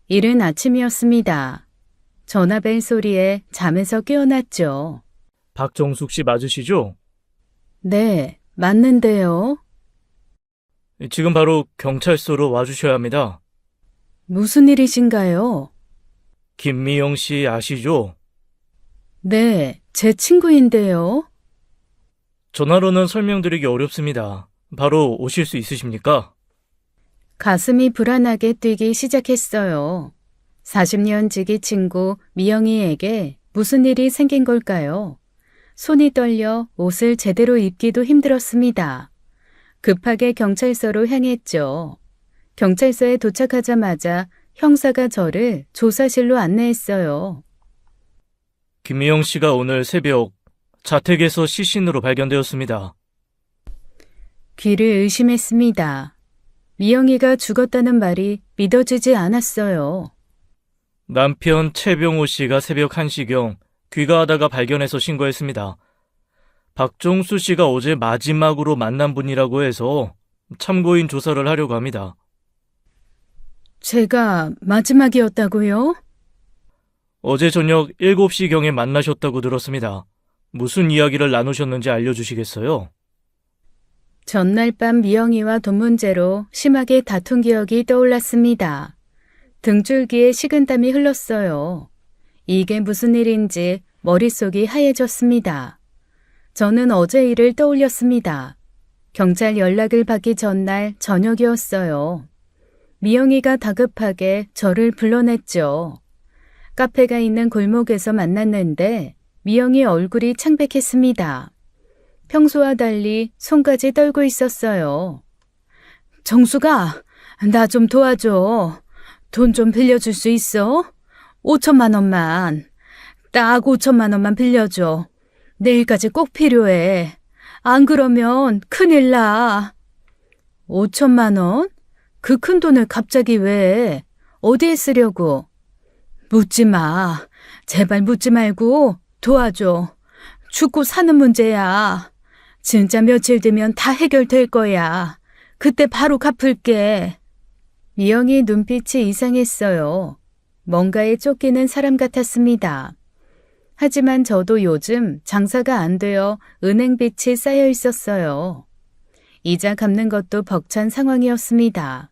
이른 아침이었습니다. 전화벨 소리에 잠에서 깨어났죠. 박정숙 씨 맞으시죠? 네, 맞는데요. 지금 바로 경찰서로 와주셔야 합니다. 무슨 일이신가요? 김미영 씨 아시죠? 네, 제 친구인데요. 전화로는 설명드리기 어렵습니다. 바로 오실 수 있으십니까? 가슴이 불안하게 뛰기 시작했어요. 40년 지기 친구 미영이에게 무슨 일이 생긴 걸까요? 손이 떨려 옷을 제대로 입기도 힘들었습니다. 급하게 경찰서로 향했죠. 경찰서에 도착하자마자 형사가 저를 조사실로 안내했어요. 김미영 씨가 오늘 새벽 자택에서 시신으로 발견되었습니다. 귀를 의심했습니다. 미영이가 죽었다는 말이 믿어지지 않았어요. 남편 최병호 씨가 새벽 1시경 귀가하다가 발견해서 신고했습니다. 박정수 씨가 어제 마지막으로 만난 분이라고 해서 참고인 조사를 하려고 합니다. 제가 마지막이었다고요? 어제 저녁 7시경에 만나셨다고 들었습니다. 무슨 이야기를 나누셨는지 알려주시겠어요? 전날 밤 미영이와 돈 문제로 심하게 다툰 기억이 떠올랐습니다. 등줄기에 식은땀이 흘렀어요. 이게 무슨 일인지 머릿속이 하얘졌습니다. 저는 어제 일을 떠올렸습니다. 경찰 연락을 받기 전날 저녁이었어요. 미영이가 다급하게 저를 불러냈죠. 카페가 있는 골목에서 만났는데 미영이 얼굴이 창백했습니다. 평소와 달리 손까지 떨고 있었어요. 정수가, 나 좀 도와줘. 돈 좀 빌려줄 수 있어? 5천만 원만. 딱 5천만 원만 빌려줘. 내일까지 꼭 필요해. 안 그러면 큰일 나. 5천만 원? 그 큰 돈을 갑자기 왜? 어디에 쓰려고? 묻지 마. 제발 묻지 말고 도와줘. 죽고 사는 문제야. 진짜 며칠 뒤면 다 해결될 거야. 그때 바로 갚을게. 미영이 눈빛이 이상했어요. 뭔가에 쫓기는 사람 같았습니다. 하지만 저도 요즘 장사가 안 되어 은행빚이 쌓여 있었어요. 이자 갚는 것도 벅찬 상황이었습니다.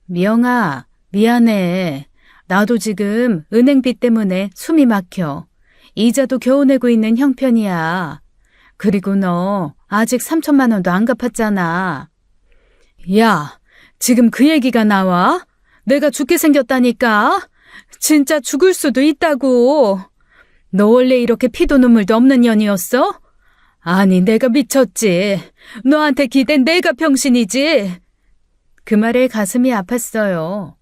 미영아, 미안해. 나도 지금 은행빚 때문에 숨이 막혀. 이자도 겨우 내고 있는 형편이야. 그리고 너 아직 3천만 원도 안 갚았잖아. 야, 지금 그 얘기가 나와? 내가 죽게 생겼다니까? 진짜 죽을 수도 있다고. 너 원래 이렇게 피도 눈물도 없는 년이었어? 아니, 내가 미쳤지. 너한테 기댄 내가 병신이지. 그 말에 가슴이 아팠어요.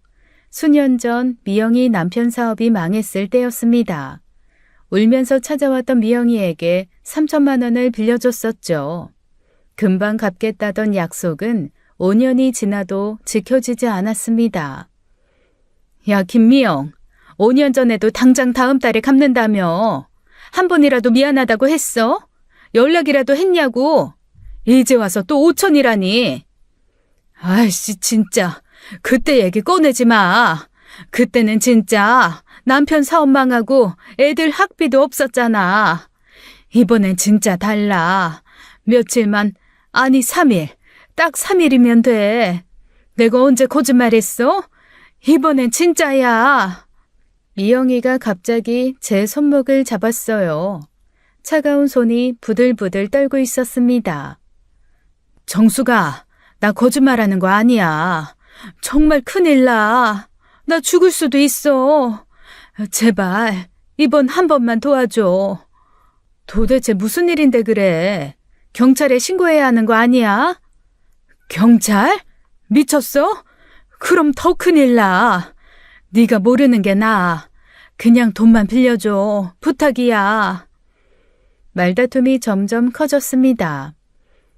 수년 전 미영이 남편 사업이 망했을 때였습니다. 울면서 찾아왔던 미영이에게 3천만 원을 빌려줬었죠. 금방 갚겠다던 약속은 5년이 지나도 지켜지지 않았습니다. 야, 김미영, 5년 전에도 당장 다음 달에 갚는다며. 한 번이라도 미안하다고 했어? 연락이라도 했냐고? 이제 와서 또 5천이라니. 아이씨, 진짜. 그때 얘기 꺼내지 마. 그때는 진짜 남편 사업 망하고 애들 학비도 없었잖아. 이번엔 진짜 달라. 며칠만, 아니 3일. 딱 3일이면 돼. 내가 언제 거짓말했어? 이번엔 진짜야. 미영이가 갑자기 제 손목을 잡았어요. 차가운 손이 부들부들 떨고 있었습니다. 정수가, 나 거짓말하는 거 아니야. 정말 큰일 나. 나 죽을 수도 있어. 제발 이번 한 번만 도와줘. 도대체 무슨 일인데 그래? 경찰에 신고해야 하는 거 아니야? 경찰? 미쳤어? 그럼 더 큰일 나. 네가 모르는 게 나아. 그냥 돈만 빌려줘. 부탁이야. 말다툼이 점점 커졌습니다.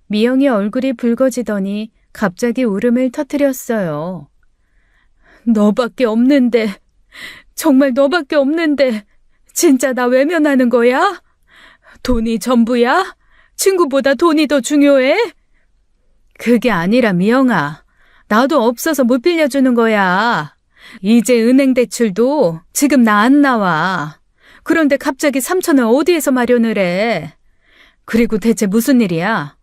미영이 얼굴이 붉어지더니 갑자기 울음을 터뜨렸어요. 너밖에 없는데, 정말 너밖에 없는데 진짜 나 외면하는 거야? 돈이 전부야? 친구보다 돈이 더 중요해? 그게 아니라 미영아, 나도 없어서 못 빌려주는 거야. 이제 은행 대출도 지금 나 안 나와. 그런데 갑자기 3천원 어디에서 마련을 해? 그리고 대체 무슨 일이야?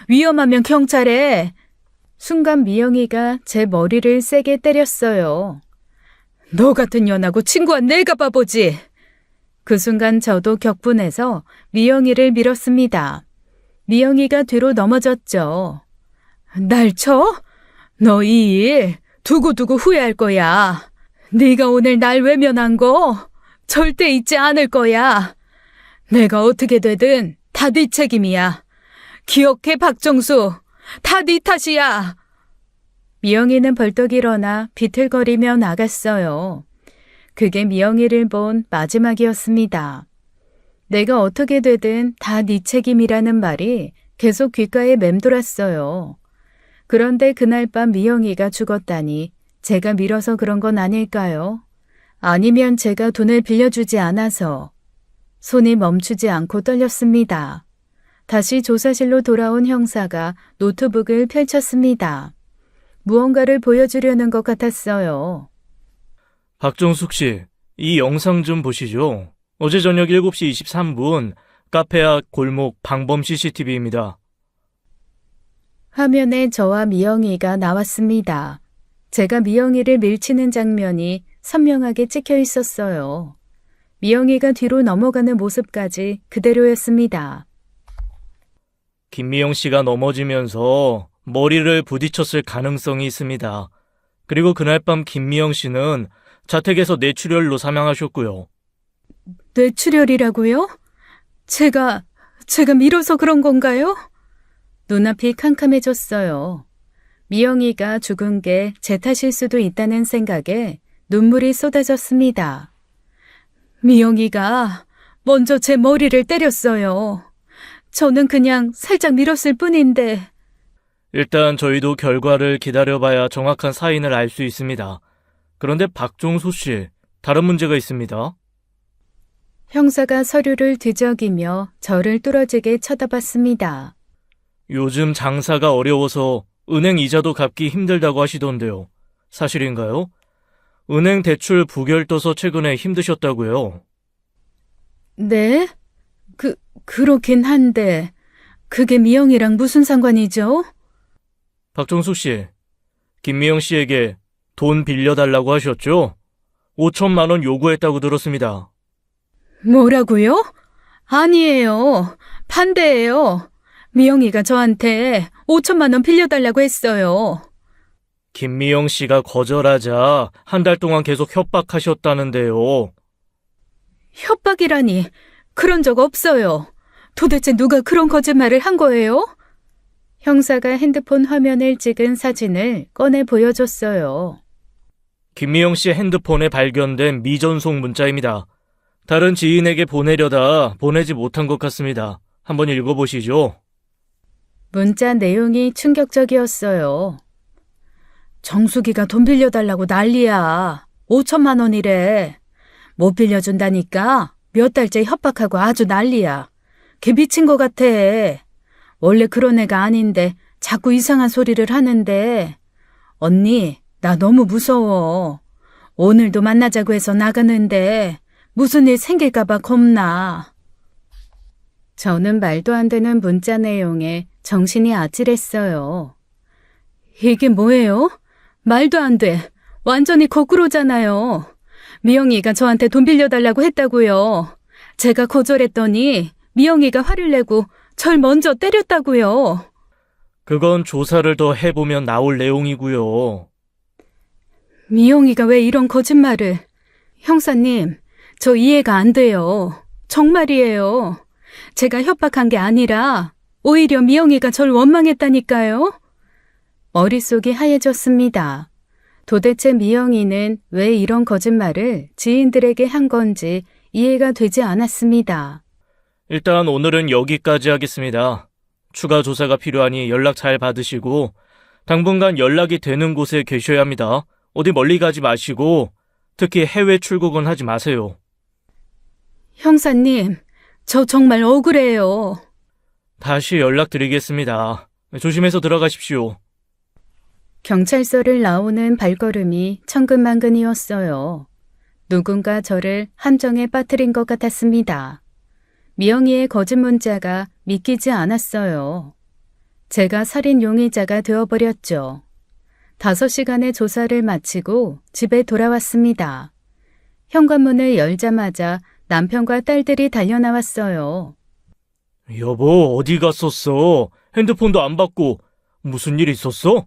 위험하면 경찰에. 순간 미영이가 제 머리를 세게 때렸어요. 너 같은 년하고 친구한 내가 바보지. 그 순간 저도 격분해서 미영이를 밀었습니다. 미영이가 뒤로 넘어졌죠. 날 쳐? 너 이 일 두고두고 후회할 거야. 네가 오늘 날 외면한 거 절대 잊지 않을 거야. 내가 어떻게 되든 다 네 책임이야. 기억해, 박정수. 다 네 탓이야. 미영이는 벌떡 일어나 비틀거리며 나갔어요. 그게 미영이를 본 마지막이었습니다. 내가 어떻게 되든 다 네 책임이라는 말이 계속 귓가에 맴돌았어요. 그런데 그날 밤 미영이가 죽었다니 제가 밀어서 그런 건 아닐까요? 아니면 제가 돈을 빌려주지 않아서. 손이 멈추지 않고 떨렸습니다. 다시 조사실로 돌아온 형사가 노트북을 펼쳤습니다. 무언가를 보여주려는 것 같았어요. 박정숙 씨, 이 영상 좀 보시죠. 어제 저녁 7시 23분 카페 앞 골목 방범 CCTV입니다. 화면에 저와 미영이가 나왔습니다. 제가 미영이를 밀치는 장면이 선명하게 찍혀 있었어요. 미영이가 뒤로 넘어가는 모습까지 그대로였습니다. 김미영 씨가 넘어지면서 머리를 부딪혔을 가능성이 있습니다. 그리고 그날 밤 김미영 씨는 자택에서 뇌출혈로 사망하셨고요. 뇌출혈이라고요? 제가 밀어서 그런 건가요? 눈앞이 캄캄해졌어요. 미영이가 죽은 게 제 탓일 수도 있다는 생각에 눈물이 쏟아졌습니다. 미영이가 먼저 제 머리를 때렸어요. 저는 그냥 살짝 밀었을 뿐인데. 일단 저희도 결과를 기다려봐야 정확한 사인을 알 수 있습니다. 그런데 박종수 씨, 다른 문제가 있습니다. 형사가 서류를 뒤적이며 저를 뚫어지게 쳐다봤습니다. 요즘 장사가 어려워서 은행 이자도 갚기 힘들다고 하시던데요. 사실인가요? 은행 대출 부결 떠서 최근에 힘드셨다고요. 네? 그렇긴 한데 그게 미영이랑 무슨 상관이죠? 박정숙 씨, 김미영 씨에게 돈 빌려달라고 하셨죠? 5천만 원 요구했다고 들었습니다. 뭐라고요? 아니에요. 반대예요. 미영이가 저한테 5천만 원 빌려달라고 했어요. 김미영 씨가 거절하자 한 달 동안 계속 협박하셨다는데요. 협박이라니 그런 적 없어요. 도대체 누가 그런 거짓말을 한 거예요? 형사가 핸드폰 화면을 찍은 사진을 꺼내 보여줬어요. 김미영 씨 핸드폰에 발견된 미전송 문자입니다. 다른 지인에게 보내려다 보내지 못한 것 같습니다. 한번 읽어보시죠. 문자 내용이 충격적이었어요. 정수기가 돈 빌려달라고 난리야. 5천만 원이래. 못 빌려준다니까 몇 달째 협박하고 아주 난리야. 걔 미친 것 같아. 원래 그런 애가 아닌데 자꾸 이상한 소리를 하는데. 언니, 나 너무 무서워. 오늘도 만나자고 해서 나가는데 무슨 일 생길까봐 겁나. 저는 말도 안 되는 문자 내용에 정신이 아찔했어요. 이게 뭐예요? 말도 안 돼. 완전히 거꾸로잖아요. 미영이가 저한테 돈 빌려달라고 했다고요. 제가 거절했더니 미영이가 화를 내고 절 먼저 때렸다고요. 그건 조사를 더 해보면 나올 내용이고요. 미영이가 왜 이런 거짓말을. 형사님, 저 이해가 안 돼요. 정말이에요. 제가 협박한 게 아니라 오히려 미영이가 절 원망했다니까요. 머릿속이 하얘졌습니다. 도대체 미영이는 왜 이런 거짓말을 지인들에게 한 건지 이해가 되지 않았습니다. 일단 오늘은 여기까지 하겠습니다. 추가 조사가 필요하니 연락 잘 받으시고 당분간 연락이 되는 곳에 계셔야 합니다. 어디 멀리 가지 마시고 특히 해외 출국은 하지 마세요. 형사님, 저 정말 억울해요. 다시 연락드리겠습니다. 조심해서 들어가십시오. 경찰서를 나오는 발걸음이 천근만근이었어요. 누군가 저를 함정에 빠뜨린 것 같았습니다. 미영이의 거짓 문자가 믿기지 않았어요. 제가 살인 용의자가 되어버렸죠. 5시간의 조사를 마치고 집에 돌아왔습니다. 현관문을 열자마자 남편과 딸들이 달려나왔어요. 여보, 어디 갔었어? 핸드폰도 안 받고. 무슨 일 있었어?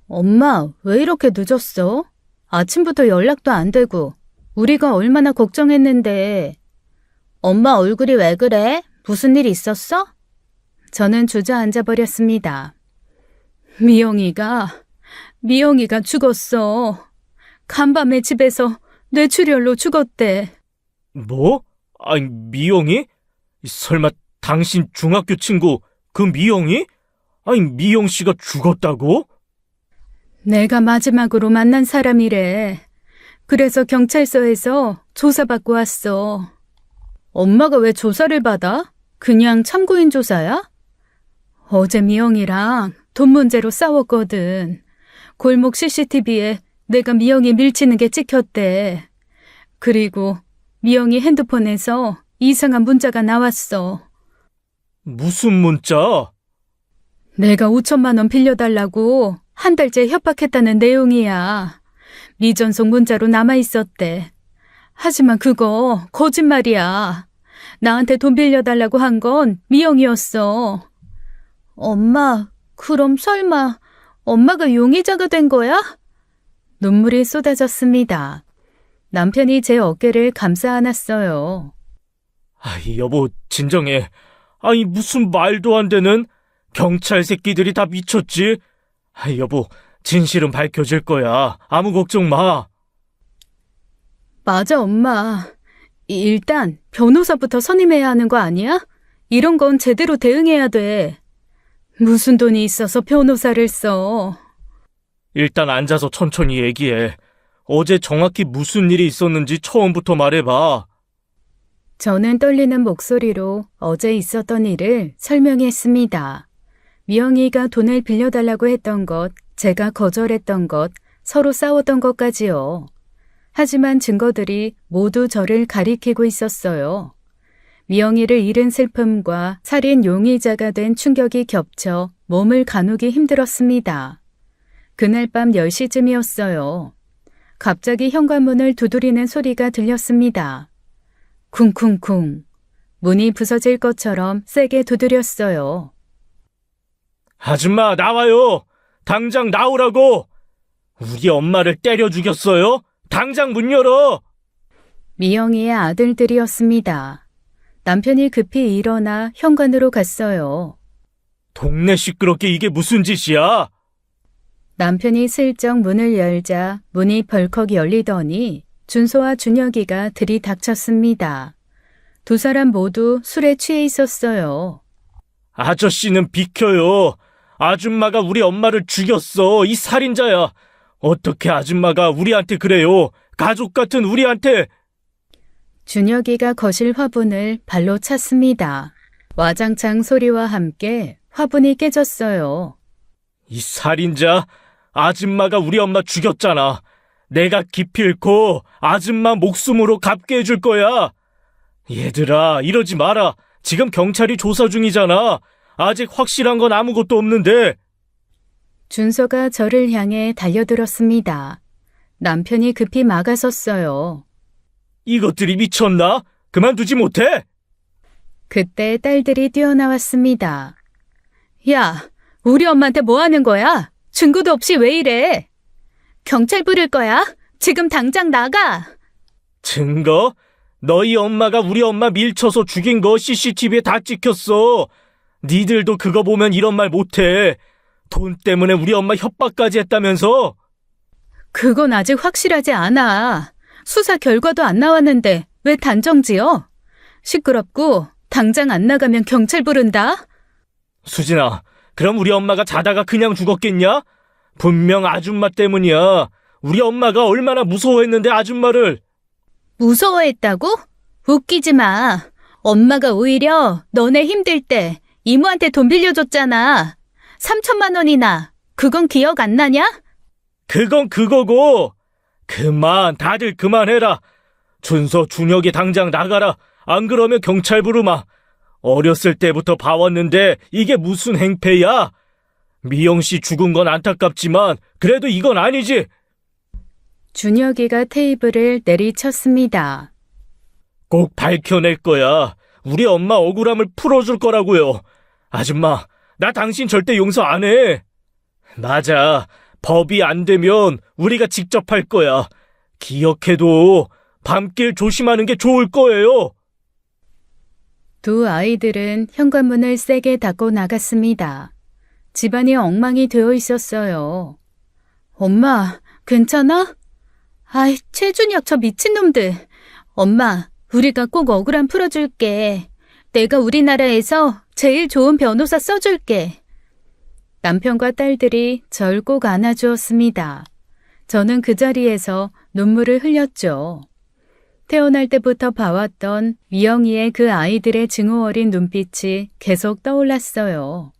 엄마, 왜 이렇게 늦었어? 아침부터 연락도 안 되고 우리가 얼마나 걱정했는데. 엄마 얼굴이 왜 그래? 무슨 일 있었어? 저는 주저앉아 버렸습니다. 미영이가 죽었어. 간밤에 집에서 뇌출혈로 죽었대. 뭐? 아니, 미영이? 설마 당신 중학교 친구 그 미영이? 아니, 미영 씨가 죽었다고? 내가 마지막으로 만난 사람이래. 그래서 경찰서에서 조사받고 왔어. 엄마가 왜 조사를 받아? 그냥 참고인 조사야? 어제 미영이랑 돈 문제로 싸웠거든. 골목 CCTV에 내가 미영이 밀치는 게 찍혔대. 그리고 미영이 핸드폰에서 이상한 문자가 나왔어. 무슨 문자? 내가 5천만 원 빌려달라고 한 달째 협박했다는 내용이야. 미전송 문자로 남아있었대. 하지만 그거 거짓말이야. 나한테 돈 빌려달라고 한 건 미영이었어. 엄마, 그럼 설마 엄마가 용의자가 된 거야? 눈물이 쏟아졌습니다. 남편이 제 어깨를 감싸 안았어요. 아이, 여보, 진정해. 아니, 무슨 말도 안 되는 경찰 새끼들이 다 미쳤지? 아이, 여보, 진실은 밝혀질 거야. 아무 걱정 마. 맞아, 엄마. 일단 변호사부터 선임해야 하는 거 아니야? 이런 건 제대로 대응해야 돼. 무슨 돈이 있어서 변호사를 써. 일단 앉아서 천천히 얘기해. 어제 정확히 무슨 일이 있었는지 처음부터 말해봐. 저는 떨리는 목소리로 어제 있었던 일을 설명했습니다. 미영이가 돈을 빌려달라고 했던 것, 제가 거절했던 것, 서로 싸웠던 것까지요. 하지만 증거들이 모두 저를 가리키고 있었어요. 미영이를 잃은 슬픔과 살인 용의자가 된 충격이 겹쳐 몸을 가누기 힘들었습니다. 그날 밤 10시쯤이었어요. 갑자기 현관문을 두드리는 소리가 들렸습니다. 쿵쿵쿵. 문이 부서질 것처럼 세게 두드렸어요. 아줌마, 나와요. 당장 나오라고. 우리 엄마를 때려 죽였어요. 당장 문 열어. 미영이의 아들들이었습니다. 남편이 급히 일어나 현관으로 갔어요. 동네 시끄럽게 이게 무슨 짓이야? 남편이 슬쩍 문을 열자 문이 벌컥 열리더니 준서와 준혁이가 들이닥쳤습니다. 두 사람 모두 술에 취해 있었어요. 아저씨는 비켜요. 아줌마가 우리 엄마를 죽였어. 이 살인자야. 어떻게 아줌마가 우리한테 그래요? 가족 같은 우리한테. 준혁이가 거실 화분을 발로 찼습니다. 와장창 소리와 함께 화분이 깨졌어요. 이 살인자, 아줌마가 우리 엄마 죽였잖아. 내가 기필코 아줌마 목숨으로 갚게 해줄 거야. 얘들아, 이러지 마라. 지금 경찰이 조사 중이잖아. 아직 확실한 건 아무것도 없는데. 준서가 저를 향해 달려들었습니다. 남편이 급히 막아섰어요. 이것들이 미쳤나? 그만두지 못해? 그때 딸들이 뛰어나왔습니다. 야, 우리 엄마한테 뭐 하는 거야? 증거도 없이 왜 이래? 경찰 부를 거야? 지금 당장 나가! 증거? 너희 엄마가 우리 엄마 밀쳐서 죽인 거 CCTV에 다 찍혔어. 니들도 그거 보면 이런 말 못해. 돈 때문에 우리 엄마 협박까지 했다면서? 그건 아직 확실하지 않아. 수사 결과도 안 나왔는데 왜 단정지어? 시끄럽고 당장 안 나가면 경찰 부른다? 수진아, 그럼 우리 엄마가 자다가 그냥 죽었겠냐? 분명 아줌마 때문이야. 우리 엄마가 얼마나 무서워했는데 아줌마를. 무서워했다고? 웃기지 마. 엄마가 오히려 너네 힘들 때 이모한테 돈 빌려줬잖아. 3천만 원이나. 그건 기억 안 나냐? 그건 그거고. 다들 그만해라. 준서, 준혁이 당장 나가라. 안 그러면 경찰 부르마. 어렸을 때부터 봐왔는데 이게 무슨 행패야? 미영 씨 죽은 건 안타깝지만 그래도 이건 아니지. 준혁이가 테이블을 내리쳤습니다. 꼭 밝혀낼 거야. 우리 엄마 억울함을 풀어줄 거라고요. 아줌마, 나 당신 절대 용서 안 해. 맞아. 법이 안 되면 우리가 직접 할 거야. 기억해도 밤길 조심하는 게 좋을 거예요. 두 아이들은 현관문을 세게 닫고 나갔습니다. 집안이 엉망이 되어 있었어요. 엄마, 괜찮아? 아이, 최준혁 저 미친놈들. 엄마, 우리가 꼭 억울함 풀어줄게. 내가 우리나라에서 제일 좋은 변호사 써줄게. 남편과 딸들이 절 꼭 안아주었습니다. 저는 그 자리에서 눈물을 흘렸죠. 태어날 때부터 봐왔던 미영이의 그 아이들의 증오 어린 눈빛이 계속 떠올랐어요.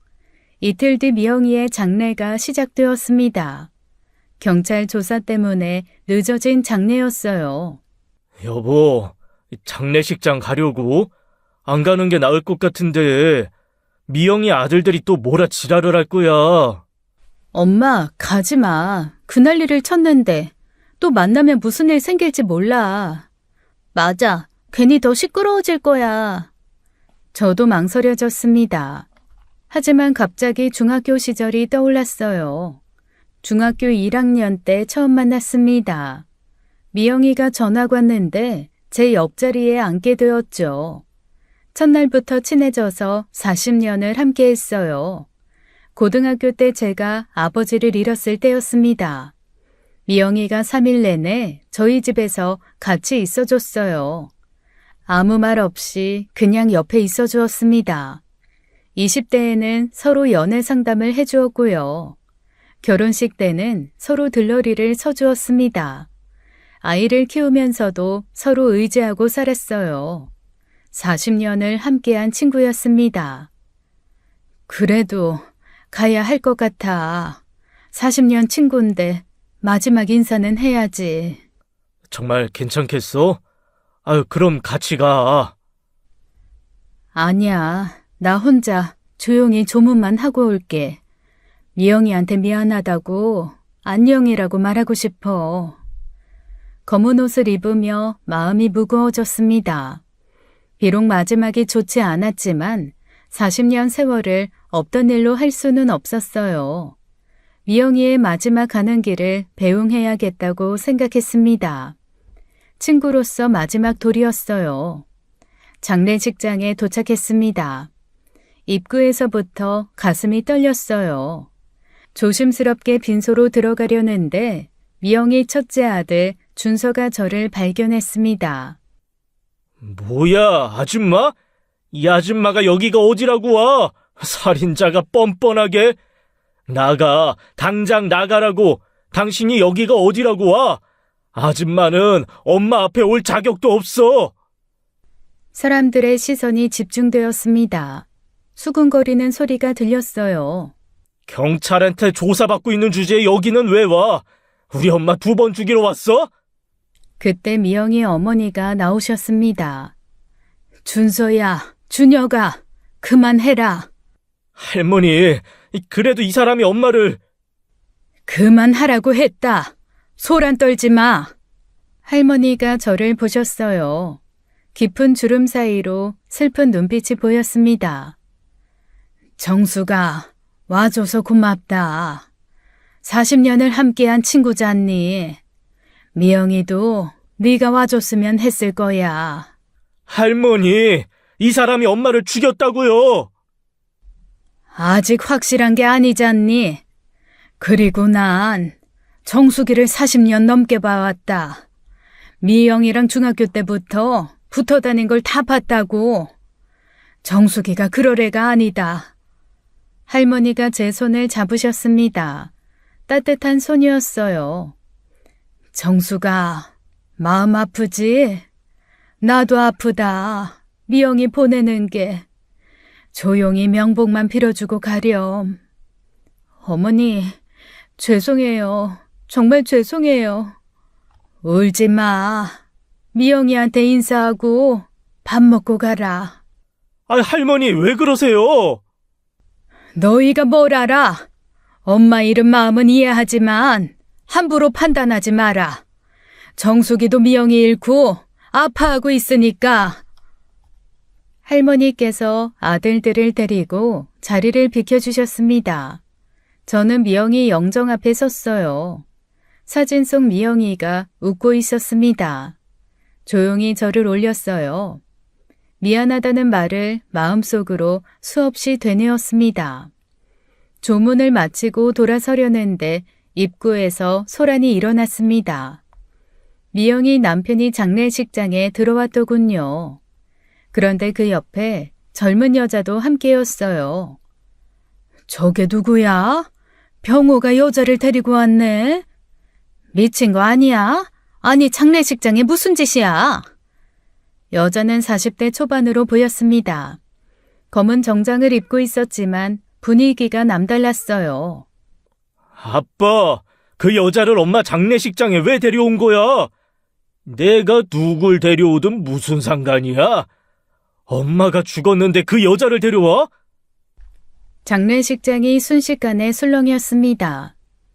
이틀 뒤 미영이의 장례가 시작되었습니다. 경찰 조사 때문에 늦어진 장례였어요. 여보, 장례식장 가려고? 안 가는 게 나을 것 같은데 미영이 아들들이 또 뭐라 지랄을 할 거야. 엄마, 가지 마. 그날 일을 쳤는데 또 만나면 무슨 일 생길지 몰라. 맞아. 괜히 더 시끄러워질 거야. 저도 망설여졌습니다. 하지만 갑자기 중학교 시절이 떠올랐어요. 중학교 1학년 때 처음 만났습니다. 미영이가 전학 왔는데 제 옆자리에 앉게 되었죠. 첫날부터 친해져서 40년을 함께 했어요. 고등학교 때 제가 아버지를 잃었을 때였습니다. 미영이가 3일 내내 저희 집에서 같이 있어줬어요. 아무 말 없이 그냥 옆에 있어주었습니다. 20대에는 서로 연애 상담을 해주었고요. 결혼식 때는 서로 들러리를 서주었습니다. 아이를 키우면서도 서로 의지하고 살았어요. 40년을 함께한 친구였습니다. 그래도 가야 할 것 같아. 40년 친구인데 마지막 인사는 해야지. 정말 괜찮겠어? 아유, 그럼 같이 가. 아니야. 나 혼자 조용히 조문만 하고 올게. 미영이한테 미안하다고 안녕이라고 말하고 싶어. 검은 옷을 입으며 마음이 무거워졌습니다. 비록 마지막이 좋지 않았지만 40년 세월을 없던 일로 할 수는 없었어요. 미영이의 마지막 가는 길을 배웅해야겠다고 생각했습니다. 친구로서 마지막 돌이었어요. 장례식장에 도착했습니다. 입구에서부터 가슴이 떨렸어요. 조심스럽게 빈소로 들어가려는데 미영이 첫째 아들 준서가 저를 발견했습니다. 뭐야, 아줌마? 이 아줌마가 여기가 어디라고 와? 살인자가 뻔뻔하게. 나가, 당장 나가라고. 당신이 여기가 어디라고 와? 아줌마는 엄마 앞에 올 자격도 없어. 사람들의 시선이 집중되었습니다. 수군거리는 소리가 들렸어요. 경찰한테 조사받고 있는 주제에 여기는 왜 와? 우리 엄마 2번 죽이러 왔어? 그때 미영이 어머니가 나오셨습니다. 준서야, 준혁아, 그만해라. 할머니, 그래도 이 사람이 엄마를... 그만하라고 했다. 소란 떨지 마. 할머니가 저를 보셨어요. 깊은 주름 사이로 슬픈 눈빛이 보였습니다. 정수가 와줘서 고맙다. 40년을 함께한 친구잖니. 미영이도 네가 와줬으면 했을 거야. 할머니, 이 사람이 엄마를 죽였다고요. 아직 확실한 게 아니잖니. 그리고 난 정수기를 40년 넘게 봐왔다. 미영이랑 중학교 때부터 붙어 다닌 걸 다 봤다고. 정수기가 그럴 애가 아니다. 할머니가 제 손을 잡으셨습니다. 따뜻한 손이었어요. 정수가 마음 아프지? 나도 아프다. 미영이 보내는 게. 조용히 명복만 빌어주고 가렴. 어머니, 죄송해요. 정말 죄송해요. 울지 마. 미영이한테 인사하고 밥 먹고 가라. 아, 할머니, 왜 그러세요? 너희가 뭘 알아? 엄마 이름 마음은 이해하지만 함부로 판단하지 마라. 정숙이도 미영이 잃고 아파하고 있으니까. 할머니께서 아들들을 데리고 자리를 비켜주셨습니다. 저는 미영이 영정 앞에 섰어요. 사진 속 미영이가 웃고 있었습니다. 조용히 저를 올렸어요. 미안하다는 말을 마음속으로 수없이 되뇌었습니다. 조문을 마치고 돌아서려는데 입구에서 소란이 일어났습니다. 미영이 남편이 장례식장에 들어왔더군요. 그런데 그 옆에 젊은 여자도 함께였어요. 저게 누구야? 병호가 여자를 데리고 왔네? 미친 거 아니야? 아니 장례식장에 무슨 짓이야? 여자는 40대 초반으로 보였습니다. 검은 정장을 입고 있었지만 분위기가 남달랐어요. 아빠, 그 여자를 엄마 장례식장에 왜 데려온 거야? 내가 누굴 데려오든 무슨 상관이야? 엄마가 죽었는데 그 여자를 데려와? 장례식장이 순식간에 술렁이었습니다.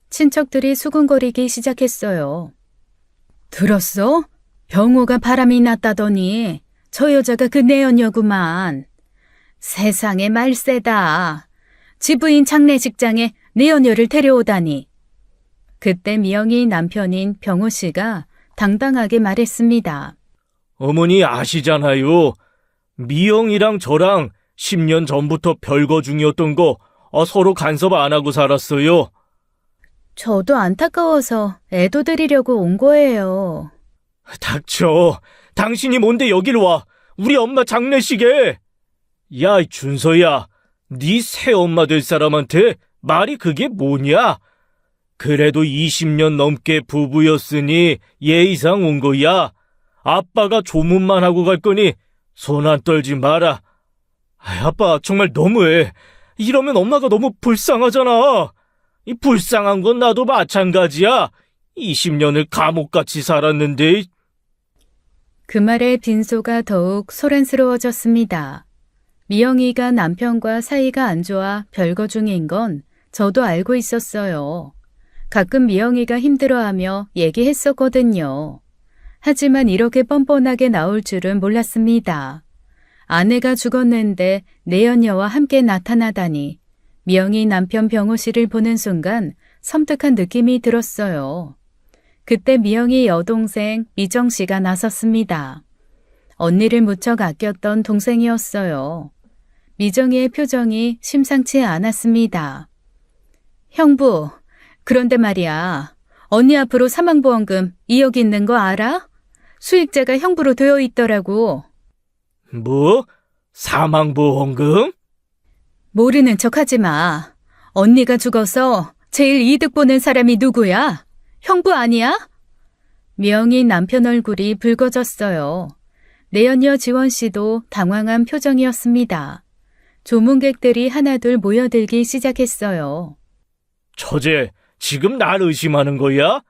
친척들이 수군거리기 시작했어요. 들었어? 병호가 바람이 났다더니 저 여자가 그 내연녀구만. 세상에 말세다. 지부인 장례식장에 내연녀를 데려오다니. 그때 미영이 남편인 병호 씨가 당당하게 말했습니다. 어머니 아시잖아요. 미영이랑 저랑 10년 전부터 별거 중이었던 거 서로 간섭 안 하고 살았어요. 저도 안타까워서 애도 드리려고 온 거예요. 닥쳐. 당신이 뭔데 여길 와. 우리 엄마 장례식에. 야, 준서야. 네 새엄마 될 사람한테 말이 그게 뭐냐? 그래도 20년 넘게 부부였으니 예의상 온 거야. 아빠가 조문만 하고 갈 거니 손 안 떨지 마라. 아빠 정말 너무해. 이러면 엄마가 너무 불쌍하잖아. 이 불쌍한 건 나도 마찬가지야. 20년을 감옥같이 살았는데. 그 말에 빈소가 더욱 소란스러워졌습니다. 미영이가 남편과 사이가 안 좋아 별거 중인 건 저도 알고 있었어요. 가끔 미영이가 힘들어하며 얘기했었거든요. 하지만 이렇게 뻔뻔하게 나올 줄은 몰랐습니다. 아내가 죽었는데 내연녀와 함께 나타나다니 미영이 남편 병호 씨를 보는 순간 섬뜩한 느낌이 들었어요. 그때 미영이 여동생 미정 씨가 나섰습니다. 언니를 무척 아꼈던 동생이었어요. 미정이의 표정이 심상치 않았습니다. 형부, 그런데 말이야. 언니 앞으로 사망보험금 2억 있는 거 알아? 수익자가 형부로 되어 있더라고. 뭐? 사망보험금? 모르는 척 하지 마. 언니가 죽어서 제일 이득 보는 사람이 누구야? 형부 아니야? 미영이 남편 얼굴이 붉어졌어요. 내연녀 지원 씨도 당황한 표정이었습니다. 조문객들이 하나둘 모여들기 시작했어요. 처제, 지금 날 의심하는 거야?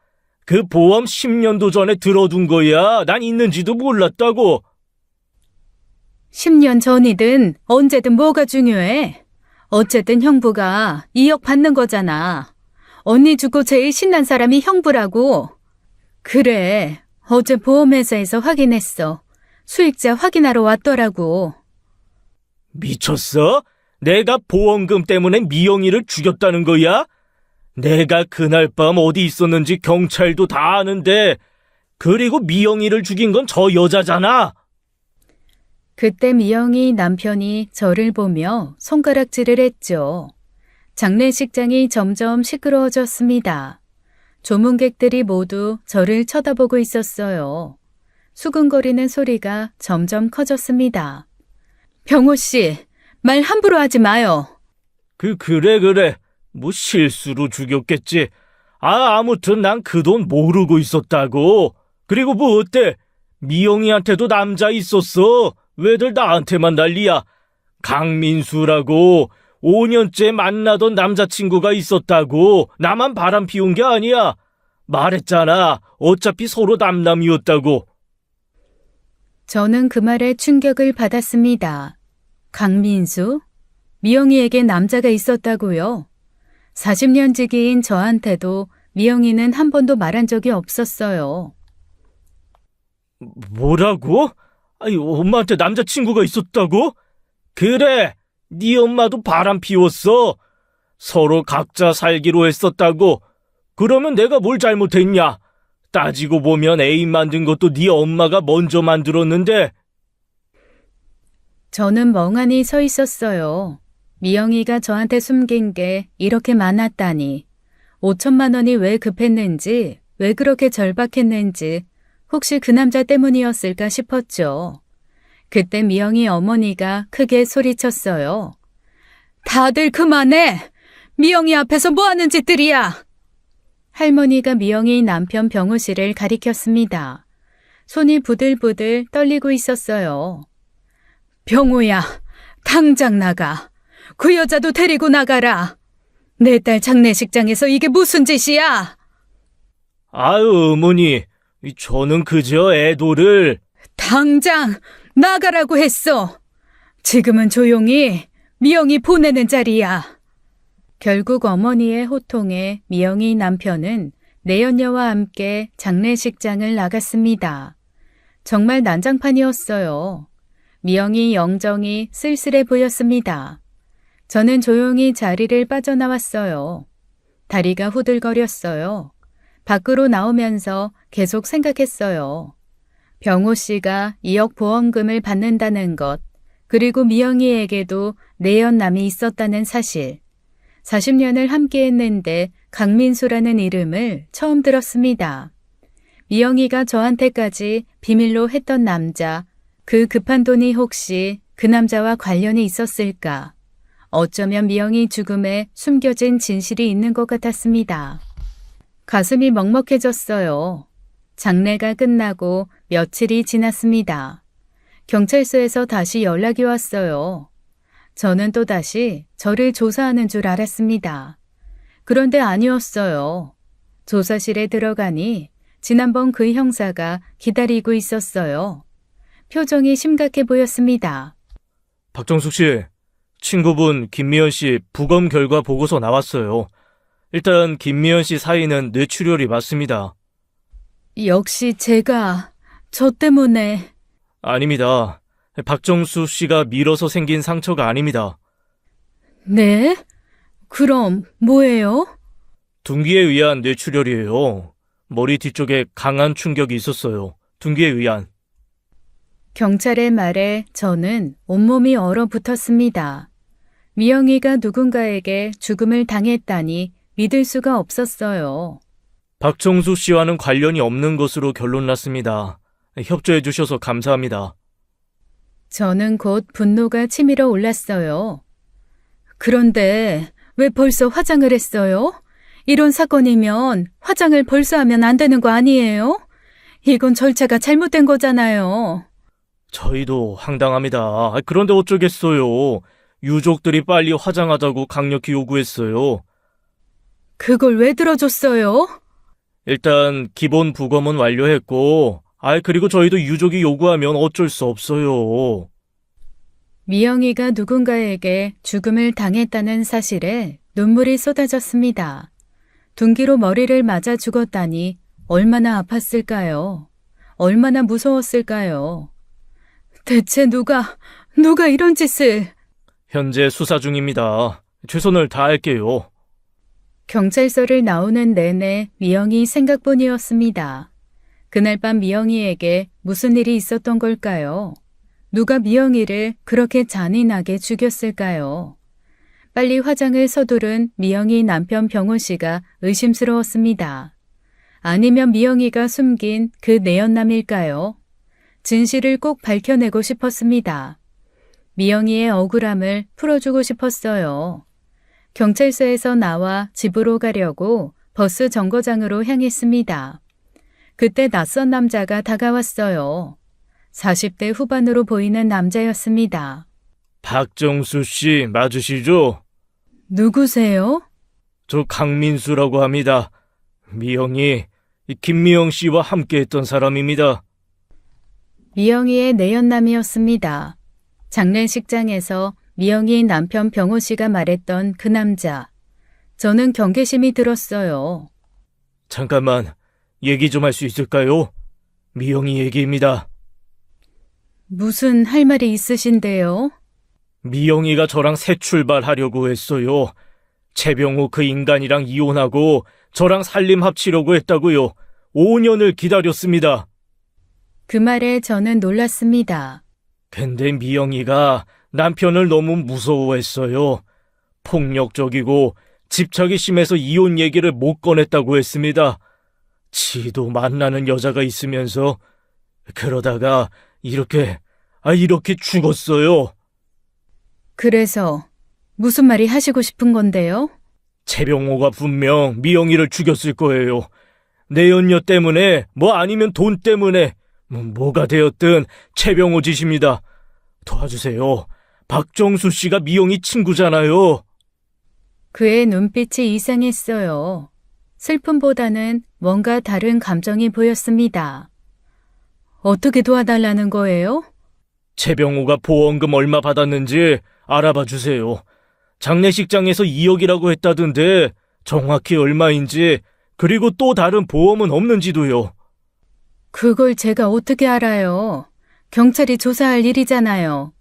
그 보험 10년도 전에 들어둔 거야. 난 있는지도 몰랐다고. 10년 전이든 언제든 뭐가 중요해? 어쨌든 형부가 2억 받는 거잖아. 언니 죽고 제일 신난 사람이 형부라고. 그래, 어제 보험회사에서 확인했어. 수익자 확인하러 왔더라고. 미쳤어? 내가 보험금 때문에 미영이를 죽였다는 거야? 내가 그날 밤 어디 있었는지 경찰도 다 아는데, 그리고 미영이를 죽인 건 저 여자잖아. 그때 미영이 남편이 저를 보며 손가락질을 했죠. 장례식장이 점점 시끄러워졌습니다. 조문객들이 모두 저를 쳐다보고 있었어요. 수근거리는 소리가 점점 커졌습니다. 병호 씨, 말 함부로 하지 마요. 그래. 뭐 실수로 죽였겠지. 아무튼 난 그 돈 모르고 있었다고. 그리고 뭐 어때? 미영이한테도 남자 있었어. 왜들 나한테만 난리야? 강민수라고 5년째 만나던 남자친구가 있었다고. 나만 바람 피운 게 아니야. 말했잖아. 어차피 서로 남남이었다고. 저는 그 말에 충격을 받았습니다. 강민수? 미영이에게 남자가 있었다고요? 40년 지기인 저한테도 미영이는 한 번도 말한 적이 없었어요. 뭐라고? 아니, 엄마한테 남자친구가 있었다고? 그래, 네 엄마도 바람 피웠어. 서로 각자 살기로 했었다고. 그러면 내가 뭘 잘못했냐? 따지고 보면 애인 만든 것도 네 엄마가 먼저 만들었는데. 저는 멍하니 서 있었어요. 미영이가 저한테 숨긴 게 이렇게 많았다니. 5천만 원이 왜 급했는지, 왜 그렇게 절박했는지, 혹시 그 남자 때문이었을까 싶었죠. 그때 미영이 어머니가 크게 소리쳤어요. 다들 그만해! 미영이 앞에서 뭐 하는 짓들이야! 할머니가 미영이 남편 병호 씨를 가리켰습니다. 손이 부들부들 떨리고 있었어요. 병호야, 당장 나가. 그 여자도 데리고 나가라. 내 딸 장례식장에서 이게 무슨 짓이야? 아유, 어머니, 저는 그저 애도를. 당장 나가라고 했어. 지금은 조용히 미영이 보내는 자리야. 결국 어머니의 호통에 미영이 남편은 내연녀와 함께 장례식장을 나갔습니다. 정말 난장판이었어요. 미영이 영정이 쓸쓸해 보였습니다. 저는 조용히 자리를 빠져나왔어요. 다리가 후들거렸어요. 밖으로 나오면서 계속 생각했어요. 병호 씨가 2억 보험금을 받는다는 것, 그리고 미영이에게도 내연남이 있었다는 사실. 40년을 함께 했는데 강민수라는 이름을 처음 들었습니다. 미영이가 저한테까지 비밀로 했던 남자, 그 급한 돈이 혹시 그 남자와 관련이 있었을까? 어쩌면 미영이 죽음에 숨겨진 진실이 있는 것 같았습니다. 가슴이 먹먹해졌어요. 장례가 끝나고 며칠이 지났습니다. 경찰서에서 다시 연락이 왔어요. 저는 또다시 저를 조사하는 줄 알았습니다. 그런데 아니었어요. 조사실에 들어가니 지난번 그 형사가 기다리고 있었어요. 표정이 심각해 보였습니다. 박정숙 씨, 친구분 김미연 씨 부검 결과 보고서 나왔어요. 일단 김미연 씨 사인은 뇌출혈이 맞습니다. 역시 제가 저 때문에... 아닙니다. 박정수 씨가 밀어서 생긴 상처가 아닙니다. 네? 그럼 뭐예요? 둔기에 의한 뇌출혈이에요. 머리 뒤쪽에 강한 충격이 있었어요. 둔기에 의한. 경찰의 말에 저는 온몸이 얼어붙었습니다. 미영이가 누군가에게 죽음을 당했다니 믿을 수가 없었어요. 박정수 씨와는 관련이 없는 것으로 결론났습니다. 협조해 주셔서 감사합니다. 저는 곧 분노가 치밀어 올랐어요. 그런데 왜 벌써 화장을 했어요? 이런 사건이면 화장을 벌써 하면 안 되는 거 아니에요? 이건 절차가 잘못된 거잖아요. 저희도 황당합니다. 그런데 어쩌겠어요. 유족들이 빨리 화장하자고 강력히 요구했어요. 그걸 왜 들어줬어요? 일단 기본 부검은 완료했고, 그리고 저희도 유족이 요구하면 어쩔 수 없어요. 미영이가 누군가에게 죽음을 당했다는 사실에 눈물이 쏟아졌습니다. 둔기로 머리를 맞아 죽었다니 얼마나 아팠을까요? 얼마나 무서웠을까요? 대체 누가 이런 짓을... 현재 수사 중입니다. 최선을 다할게요. 경찰서를 나오는 내내 미영이 생각뿐이었습니다. 그날 밤 미영이에게 무슨 일이 있었던 걸까요? 누가 미영이를 그렇게 잔인하게 죽였을까요? 빨리 화장을 서두른 미영이 남편 병호 씨가 의심스러웠습니다. 아니면 미영이가 숨긴 그 내연남일까요? 진실을 꼭 밝혀내고 싶었습니다. 미영이의 억울함을 풀어주고 싶었어요. 경찰서에서 나와 집으로 가려고 버스 정거장으로 향했습니다. 그때 낯선 남자가 다가왔어요. 40대 후반으로 보이는 남자였습니다. 박정수 씨 맞으시죠? 누구세요? 저 강민수라고 합니다. 미영이 김미영 씨와 함께했던 사람입니다. 미영이의 내연남이었습니다. 장례식장에서 미영이 남편 병호 씨가 말했던 그 남자. 저는 경계심이 들었어요. 잠깐만, 얘기 좀 할 수 있을까요? 미영이 얘기입니다. 무슨 할 말이 있으신데요? 미영이가 저랑 새 출발하려고 했어요. 최병호 그 인간이랑 이혼하고 저랑 살림 합치려고 했다고요. 5년을 기다렸습니다. 그 말에 저는 놀랐습니다. 근데 미영이가 남편을 너무 무서워했어요. 폭력적이고 집착이 심해서 이혼 얘기를 못 꺼냈다고 했습니다. 지도 만나는 여자가 있으면서 그러다가 이렇게 죽었어요. 그래서 무슨 말이 하시고 싶은 건데요? 최병호가 분명 미영이를 죽였을 거예요. 내연녀 때문에 아니면 돈 때문에 뭐가 되었든 최병호 짓입니다. 도와주세요. 박정수 씨가 미영이 친구잖아요. 그의 눈빛이 이상했어요. 슬픔보다는 뭔가 다른 감정이 보였습니다. 어떻게 도와달라는 거예요? 최병호가 보험금 얼마 받았는지 알아봐 주세요. 장례식장에서 2억이라고 했다던데 정확히 얼마인지, 그리고 또 다른 보험은 없는지도요. 그걸 제가 어떻게 알아요? 경찰이 조사할 일이잖아요.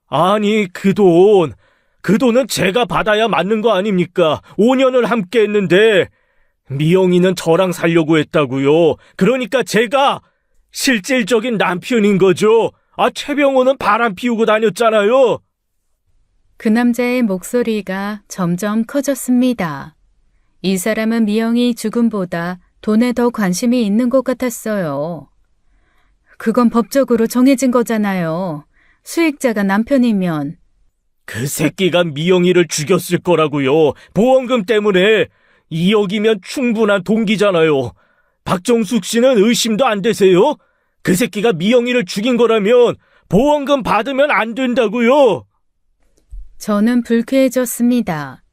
아니, 그 돈은 제가 받아야 맞는 거 아닙니까? 5년을 함께 했는데 미영이는 저랑 살려고 했다고요. 그러니까 제가 실질적인 남편인 거죠. 최병호는 바람 피우고 다녔잖아요. 그 남자의 목소리가 점점 커졌습니다. 이 사람은 미영이 죽음보다 돈에 더 관심이 있는 것 같았어요. 그건 법적으로 정해진 거잖아요. 수익자가 남편이면. 그 새끼가 미영이를 죽였을 거라고요. 보험금 때문에. 2억이면 충분한 동기잖아요. 박정숙 씨는 의심도 안 되세요? 그 새끼가 미영이를 죽인 거라면 보험금 받으면 안 된다고요. 저는 불쾌해졌습니다.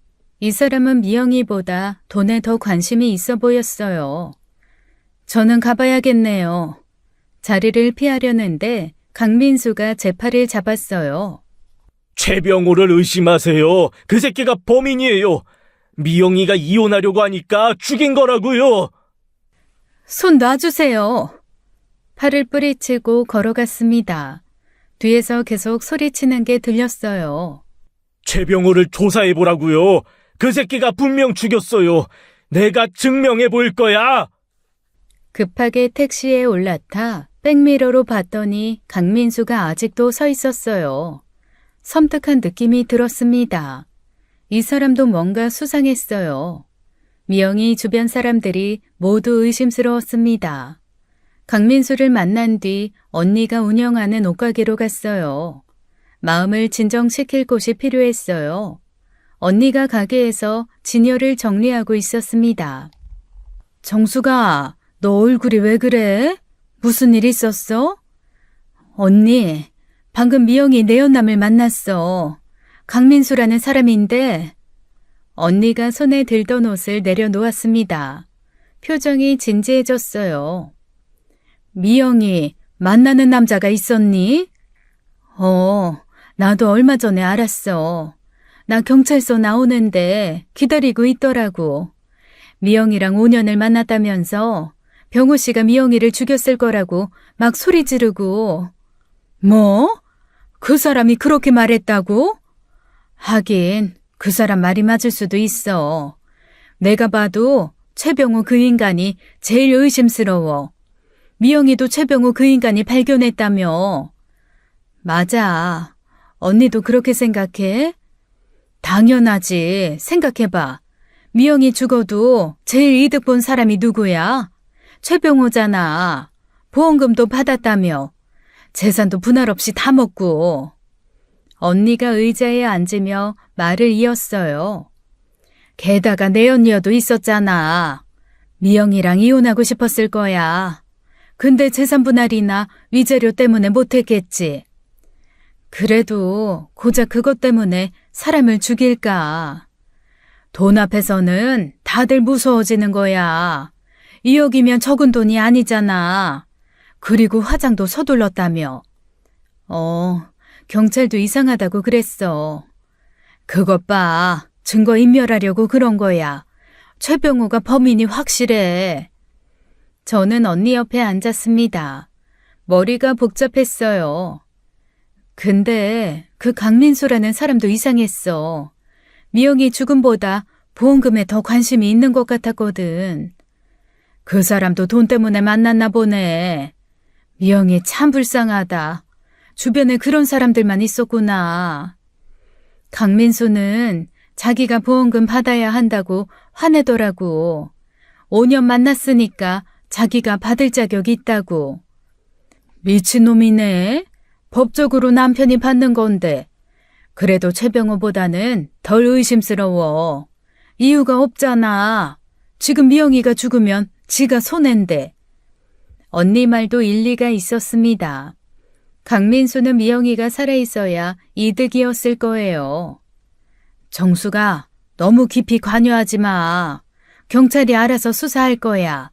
이 사람은 미영이보다 돈에 더 관심이 있어 보였어요. 저는 가봐야겠네요. 자리를 피하려는데 강민수가 제 팔을 잡았어요. 최병호를 의심하세요. 그 새끼가 범인이에요. 미영이가 이혼하려고 하니까 죽인 거라고요. 손 놔주세요. 팔을 뿌리치고 걸어갔습니다. 뒤에서 계속 소리치는 게 들렸어요. 최병호를 조사해보라고요. 그 새끼가 분명 죽였어요. 내가 증명해 볼 거야. 급하게 택시에 올라타 백미러로 봤더니 강민수가 아직도 서 있었어요. 섬뜩한 느낌이 들었습니다. 이 사람도 뭔가 수상했어요. 미영이 주변 사람들이 모두 의심스러웠습니다. 강민수를 만난 뒤 언니가 운영하는 옷가게로 갔어요. 마음을 진정시킬 곳이 필요했어요. 언니가 가게에서 진열을 정리하고 있었습니다. 정수가, 너 얼굴이 왜 그래? 무슨 일 있었어? 언니, 방금 미영이 내연남을 만났어. 강민수라는 사람인데. 언니가 손에 들던 옷을 내려놓았습니다. 표정이 진지해졌어요. 미영이 만나는 남자가 있었니? 나도 얼마 전에 알았어. 나 경찰서 나오는데 기다리고 있더라고. 미영이랑 5년을 만났다면서 병호 씨가 미영이를 죽였을 거라고 막 소리 지르고. 뭐? 그 사람이 그렇게 말했다고? 하긴 그 사람 말이 맞을 수도 있어. 내가 봐도 최병호 그 인간이 제일 의심스러워. 미영이도 최병호 그 인간이 발견했다며. 맞아. 언니도 그렇게 생각해? 당연하지. 생각해봐. 미영이 죽어도 제일 이득 본 사람이 누구야? 최병호잖아. 보험금도 받았다며. 재산도 분할 없이 다 먹고. 언니가 의자에 앉으며 말을 이었어요. 게다가 내 언니여도 있었잖아. 미영이랑 이혼하고 싶었을 거야. 근데 재산 분할이나 위자료 때문에 못했겠지. 그래도 고작 그것 때문에 사람을 죽일까. 돈 앞에서는 다들 무서워지는 거야. 2억이면 적은 돈이 아니잖아. 그리고 화장도 서둘렀다며. 경찰도 이상하다고 그랬어. 그것 봐. 증거 인멸하려고 그런 거야. 최병호가 범인이 확실해. 저는 언니 옆에 앉았습니다. 머리가 복잡했어요. 근데 그 강민수라는 사람도 이상했어. 미영이 죽음보다 보험금에 더 관심이 있는 것 같았거든. 그 사람도 돈 때문에 만났나 보네. 미영이 참 불쌍하다. 주변에 그런 사람들만 있었구나. 강민수는 자기가 보험금 받아야 한다고 화내더라고. 5년 만났으니까 자기가 받을 자격이 있다고. 미친놈이네. 법적으로 남편이 받는 건데. 그래도 최병호보다는 덜 의심스러워. 이유가 없잖아. 지금 미영이가 죽으면 지가 손해인데. 언니 말도 일리가 있었습니다. 강민수는 미영이가 살아있어야 이득이었을 거예요. 정수가 너무 깊이 관여하지 마. 경찰이 알아서 수사할 거야.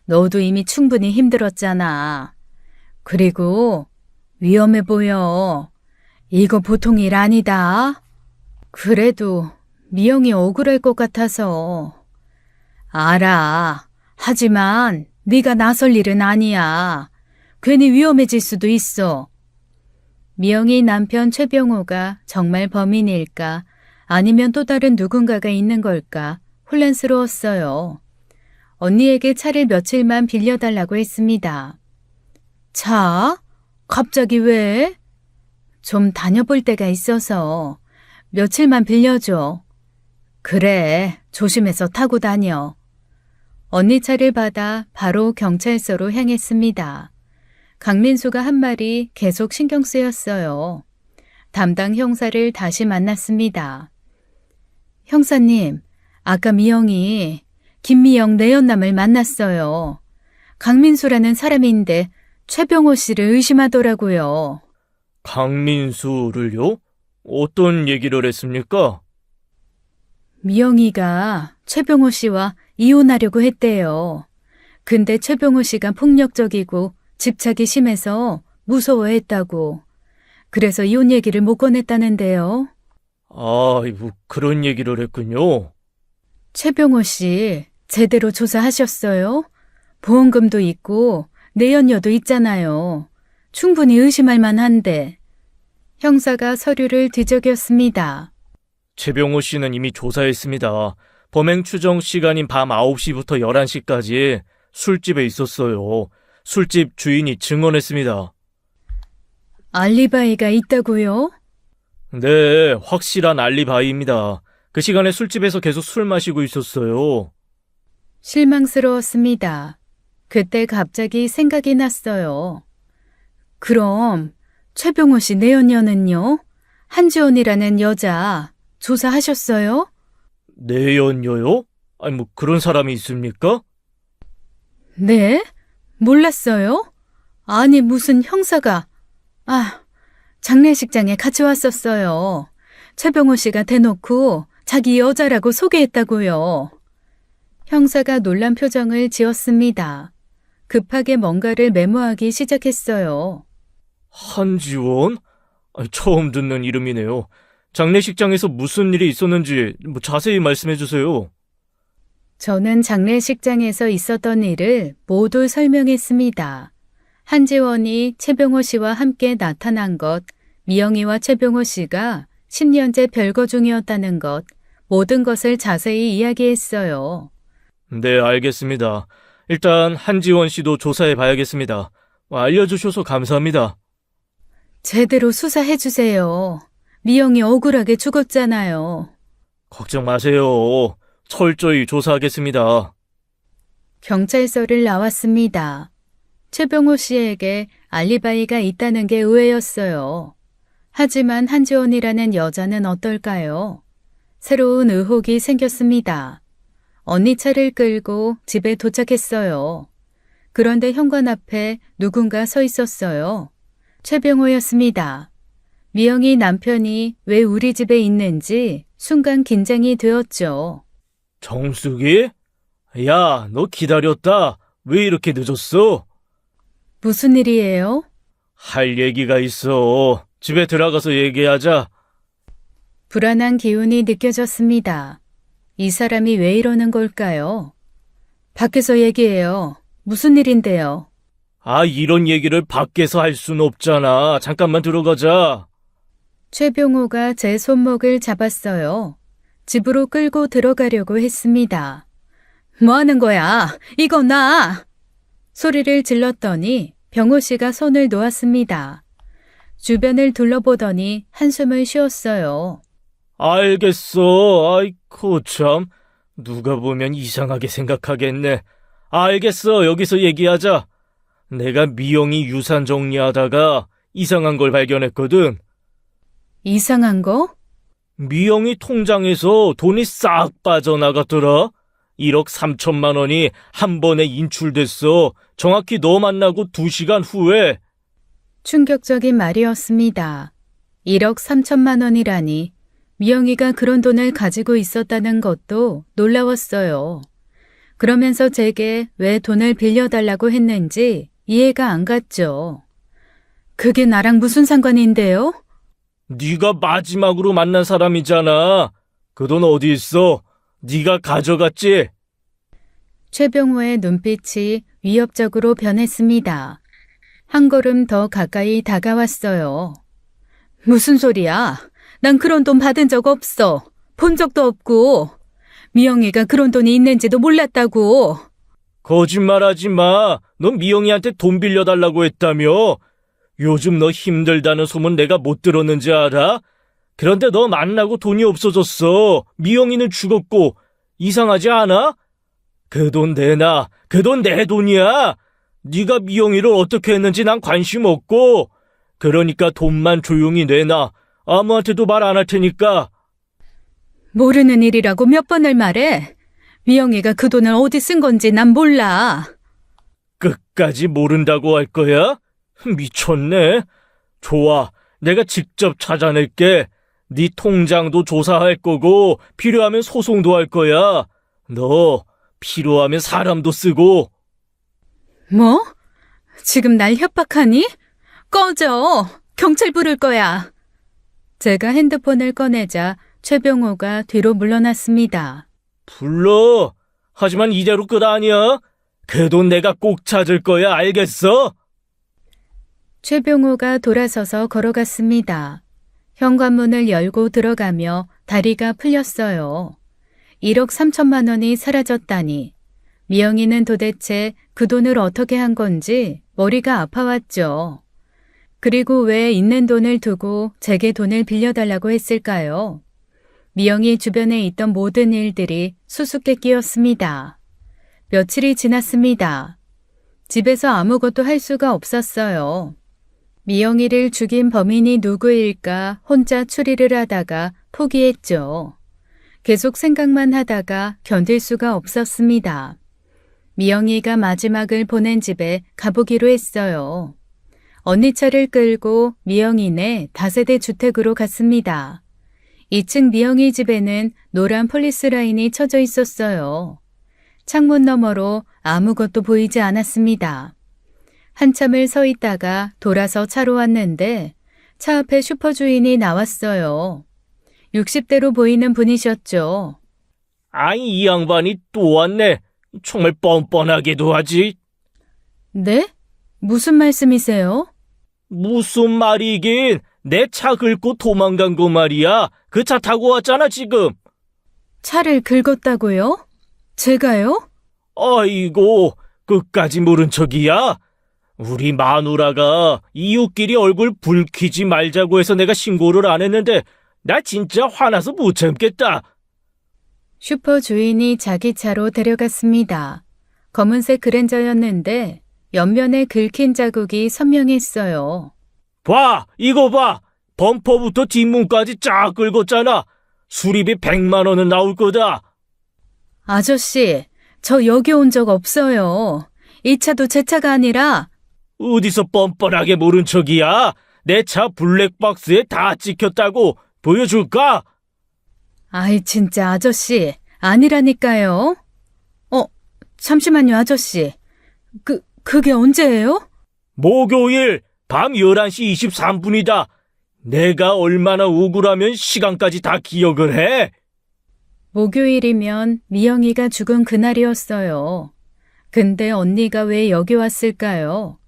너도 이미 충분히 힘들었잖아. 그리고 위험해 보여. 이거 보통 일 아니다. 그래도 미영이 억울할 것 같아서. 알아. 하지만 네가 나설 일은 아니야. 괜히 위험해질 수도 있어. 미영이 남편 최병호가 정말 범인일까? 아니면 또 다른 누군가가 있는 걸까? 혼란스러웠어요. 언니에게 차를 며칠만 빌려달라고 했습니다. 차? 갑자기 왜? 좀 다녀볼 데가 있어서 며칠만 빌려줘. 그래, 조심해서 타고 다녀. 언니 차를 받아 바로 경찰서로 향했습니다. 강민수가 한 말이 계속 신경 쓰였어요. 담당 형사를 다시 만났습니다. 형사님, 아까 미영이 김미영 내연남을 만났어요. 강민수라는 사람인데 최병호 씨를 의심하더라고요. 강민수를요? 어떤 얘기를 했습니까? 미영이가 최병호 씨와 이혼하려고 했대요. 근데 최병호 씨가 폭력적이고 집착이 심해서 무서워했다고. 그래서 이혼 얘기를 못 꺼냈다는데요. 그런 얘기를 했군요. 최병호 씨 제대로 조사하셨어요? 보험금도 있고 내연녀도 있잖아요. 충분히 의심할 만한데. 형사가 서류를 뒤적였습니다. 최병호 씨는 이미 조사했습니다. 범행 추정 시간인 밤 9시부터 11시까지 술집에 있었어요. 술집 주인이 증언했습니다. 알리바이가 있다고요? 네, 확실한 알리바이입니다. 그 시간에 술집에서 계속 술 마시고 있었어요. 실망스러웠습니다. 그때 갑자기 생각이 났어요. 그럼 최병호 씨 내연녀는요? 한지원이라는 여자 조사하셨어요? 내연녀요? 그런 사람이 있습니까? 네? 몰랐어요? 아니, 무슨 형사가. 장례식장에 같이 왔었어요. 최병호 씨가 대놓고 자기 여자라고 소개했다고요. 형사가 놀란 표정을 지었습니다. 급하게 뭔가를 메모하기 시작했어요. 한지원? 처음 듣는 이름이네요. 장례식장에서 무슨 일이 있었는지 자세히 말씀해 주세요. 저는 장례식장에서 있었던 일을 모두 설명했습니다. 한지원이 최병호 씨와 함께 나타난 것, 미영이와 최병호 씨가 10년째 별거 중이었다는 것, 모든 것을 자세히 이야기했어요. 네, 알겠습니다. 일단 한지원 씨도 조사해 봐야겠습니다. 알려주셔서 감사합니다. 제대로 수사해 주세요. 미영이 억울하게 죽었잖아요. 걱정 마세요. 철저히 조사하겠습니다. 경찰서를 나왔습니다. 최병호 씨에게 알리바이가 있다는 게 의외였어요. 하지만 한지원이라는 여자는 어떨까요? 새로운 의혹이 생겼습니다. 언니 차를 끌고 집에 도착했어요. 그런데 현관 앞에 누군가 서 있었어요. 최병호였습니다. 미영이 남편이 왜 우리 집에 있는지 순간 긴장이 되었죠. 정숙이? 야, 너 기다렸다. 왜 이렇게 늦었어? 무슨 일이에요? 할 얘기가 있어. 집에 들어가서 얘기하자. 불안한 기운이 느껴졌습니다. 이 사람이 왜 이러는 걸까요? 밖에서 얘기해요. 무슨 일인데요? 아, 이런 얘기를 밖에서 할 순 없잖아. 잠깐만 들어가자. 최병호가 제 손목을 잡았어요. 집으로 끌고 들어가려고 했습니다. 뭐 하는 거야? 이거 나! 소리를 질렀더니 병호 씨가 손을 놓았습니다. 주변을 둘러보더니 한숨을 쉬었어요. 알겠어. 아이코, 참. 누가 보면 이상하게 생각하겠네. 알겠어. 여기서 얘기하자. 내가 미영이 유산 정리하다가 이상한 걸 발견했거든. 이상한 거? 미영이 통장에서 돈이 싹 빠져나갔더라. 1억 3천만 원이 한 번에 인출됐어. 정확히 너 만나고 2시간 후에. 충격적인 말이었습니다. 1억 3천만 원이라니 미영이가 그런 돈을 가지고 있었다는 것도 놀라웠어요. 그러면서 제게 왜 돈을 빌려달라고 했는지 이해가 안 갔죠. 그게 나랑 무슨 상관인데요? 네가 마지막으로 만난 사람이잖아. 그 돈 어디 있어? 네가 가져갔지? 최병호의 눈빛이 위협적으로 변했습니다. 한 걸음 더 가까이 다가왔어요. 무슨 소리야? 난 그런 돈 받은 적 없어. 본 적도 없고. 미영이가 그런 돈이 있는지도 몰랐다고. 거짓말하지 마. 넌 미영이한테 돈 빌려달라고 했다며. 요즘 너 힘들다는 소문 내가 못 들었는지 알아? 그런데 너 만나고 돈이 없어졌어. 미영이는 죽었고. 이상하지 않아? 그 돈 내놔. 그 돈 내 돈이야. 네가 미영이를 어떻게 했는지 난 관심 없고. 그러니까 돈만 조용히 내놔. 아무한테도 말 안 할 테니까. 모르는 일이라고 몇 번을 말해. 미영이가 그 돈을 어디 쓴 건지 난 몰라. 끝까지 모른다고 할 거야? 미쳤네. 좋아. 내가 직접 찾아낼게. 네 통장도 조사할 거고 필요하면 소송도 할 거야. 너 필요하면 사람도 쓰고. 뭐? 지금 날 협박하니? 꺼져. 경찰 부를 거야. 제가 핸드폰을 꺼내자 최병호가 뒤로 물러났습니다. 불러. 하지만 이대로 끝 아니야. 그 돈 내가 꼭 찾을 거야. 알겠어? 최병호가 돌아서서 걸어갔습니다. 현관문을 열고 들어가며 다리가 풀렸어요. 1억 3천만 원이 사라졌다니. 미영이는 도대체 그 돈을 어떻게 한 건지 머리가 아파왔죠. 그리고 왜 있는 돈을 두고 제게 돈을 빌려달라고 했을까요? 미영이 주변에 있던 모든 일들이 수수께끼였습니다. 며칠이 지났습니다. 집에서 아무것도 할 수가 없었어요. 미영이를 죽인 범인이 누구일까 혼자 추리를 하다가 포기했죠. 계속 생각만 하다가 견딜 수가 없었습니다. 미영이가 마지막을 보낸 집에 가보기로 했어요. 언니 차를 끌고 미영이네 다세대 주택으로 갔습니다. 2층 미영이 집에는 노란 폴리스 라인이 쳐져 있었어요. 창문 너머로 아무것도 보이지 않았습니다. 한참을 서 있다가 돌아서 차로 왔는데 차 앞에 슈퍼주인이 나왔어요. 60대로 보이는 분이셨죠. 아니, 이 양반이 또 왔네. 정말 뻔뻔하게도 하지. 네? 무슨 말씀이세요? 무슨 말이긴. 내 차 긁고 도망간 거 말이야. 그 차 타고 왔잖아, 지금. 차를 긁었다고요? 제가요? 아이고, 끝까지 모른 척이야. 우리 마누라가 이웃끼리 얼굴 붉히지 말자고 해서 내가 신고를 안 했는데 나 진짜 화나서 못 참겠다. 슈퍼 주인이 자기 차로 데려갔습니다. 검은색 그랜저였는데 옆면에 긁힌 자국이 선명했어요. 봐, 이거 봐. 범퍼부터 뒷문까지 쫙 긁었잖아. 수리비 100만 원은 나올 거다. 아저씨, 저 여기 온 적 없어요. 이 차도 제 차가 아니라 어디서 뻔뻔하게 모른 척이야? 내 차 블랙박스에 다 찍혔다고. 보여줄까? 아이, 진짜 아저씨. 아니라니까요. 잠시만요, 아저씨. 그게 언제예요? 목요일 밤 11시 23분이다. 내가 얼마나 억울하면 시간까지 다 기억을 해? 목요일이면 미영이가 죽은 그날이었어요. 근데 언니가 왜 여기 왔을까요?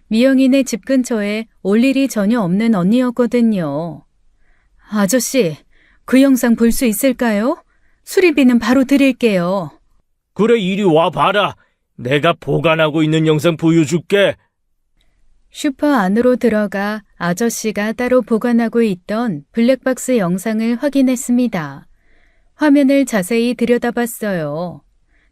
미영이네 집 근처에 올 일이 전혀 없는 언니였거든요. 아저씨, 그 영상 볼 수 있을까요? 수리비는 바로 드릴게요. 그래, 이리 와봐라. 내가 보관하고 있는 영상 보여줄게. 슈퍼 안으로 들어가 아저씨가 따로 보관하고 있던 블랙박스 영상을 확인했습니다. 화면을 자세히 들여다봤어요.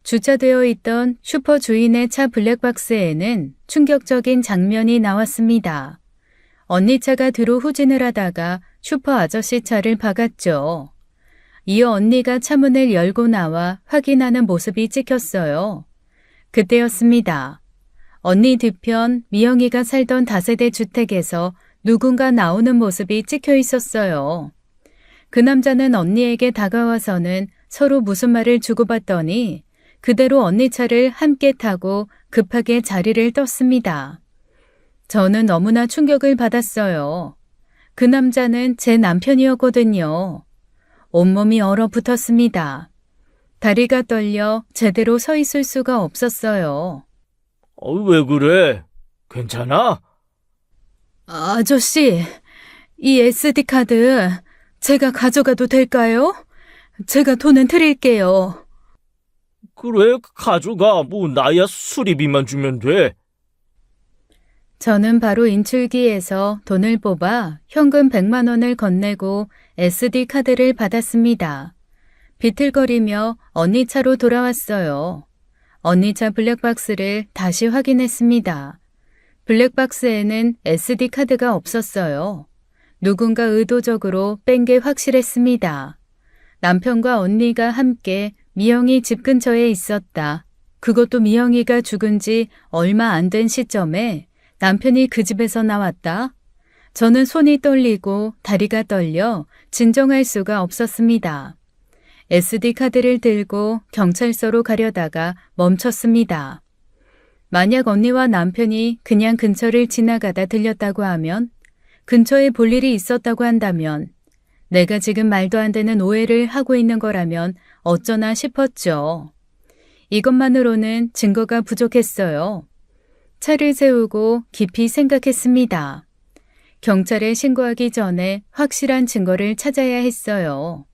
주차되어 있던 슈퍼 주인의 차 블랙박스에는 충격적인 장면이 나왔습니다. 언니 차가 뒤로 후진을 하다가 슈퍼 아저씨 차를 박았죠. 이어 언니가 차문을 열고 나와 확인하는 모습이 찍혔어요. 그때였습니다. 언니 뒤편 미영이가 살던 다세대 주택에서 누군가 나오는 모습이 찍혀 있었어요. 그 남자는 언니에게 다가와서는 서로 무슨 말을 주고받더니 그대로 언니 차를 함께 타고 급하게 자리를 떴습니다. 저는 너무나 충격을 받았어요. 그 남자는 제 남편이었거든요. 온몸이 얼어붙었습니다. 다리가 떨려 제대로 서 있을 수가 없었어요. 왜 그래? 괜찮아? 아저씨, 이 SD카드 제가 가져가도 될까요? 제가 돈은 드릴게요. 그래, 가져가. 나야 수리비만 주면 돼. 저는 바로 인출기에서 돈을 뽑아 현금 100만 원을 건네고 SD카드를 받았습니다. 비틀거리며 언니 차로 돌아왔어요. 언니 차 블랙박스를 다시 확인했습니다. 블랙박스에는 SD카드가 없었어요. 누군가 의도적으로 뺀 게 확실했습니다. 남편과 언니가 함께 미영이 집 근처에 있었다. 그것도 미영이가 죽은 지 얼마 안 된 시점에 남편이 그 집에서 나왔다. 저는 손이 떨리고 다리가 떨려 진정할 수가 없었습니다. SD카드를 들고 경찰서로 가려다가 멈췄습니다. 만약 언니와 남편이 그냥 근처를 지나가다 들렸다고 하면, 근처에 볼 일이 있었다고 한다면, 내가 지금 말도 안 되는 오해를 하고 있는 거라면 어쩌나 싶었죠. 이것만으로는 증거가 부족했어요. 차를 세우고 깊이 생각했습니다. 경찰에 신고하기 전에 확실한 증거를 찾아야 했어요.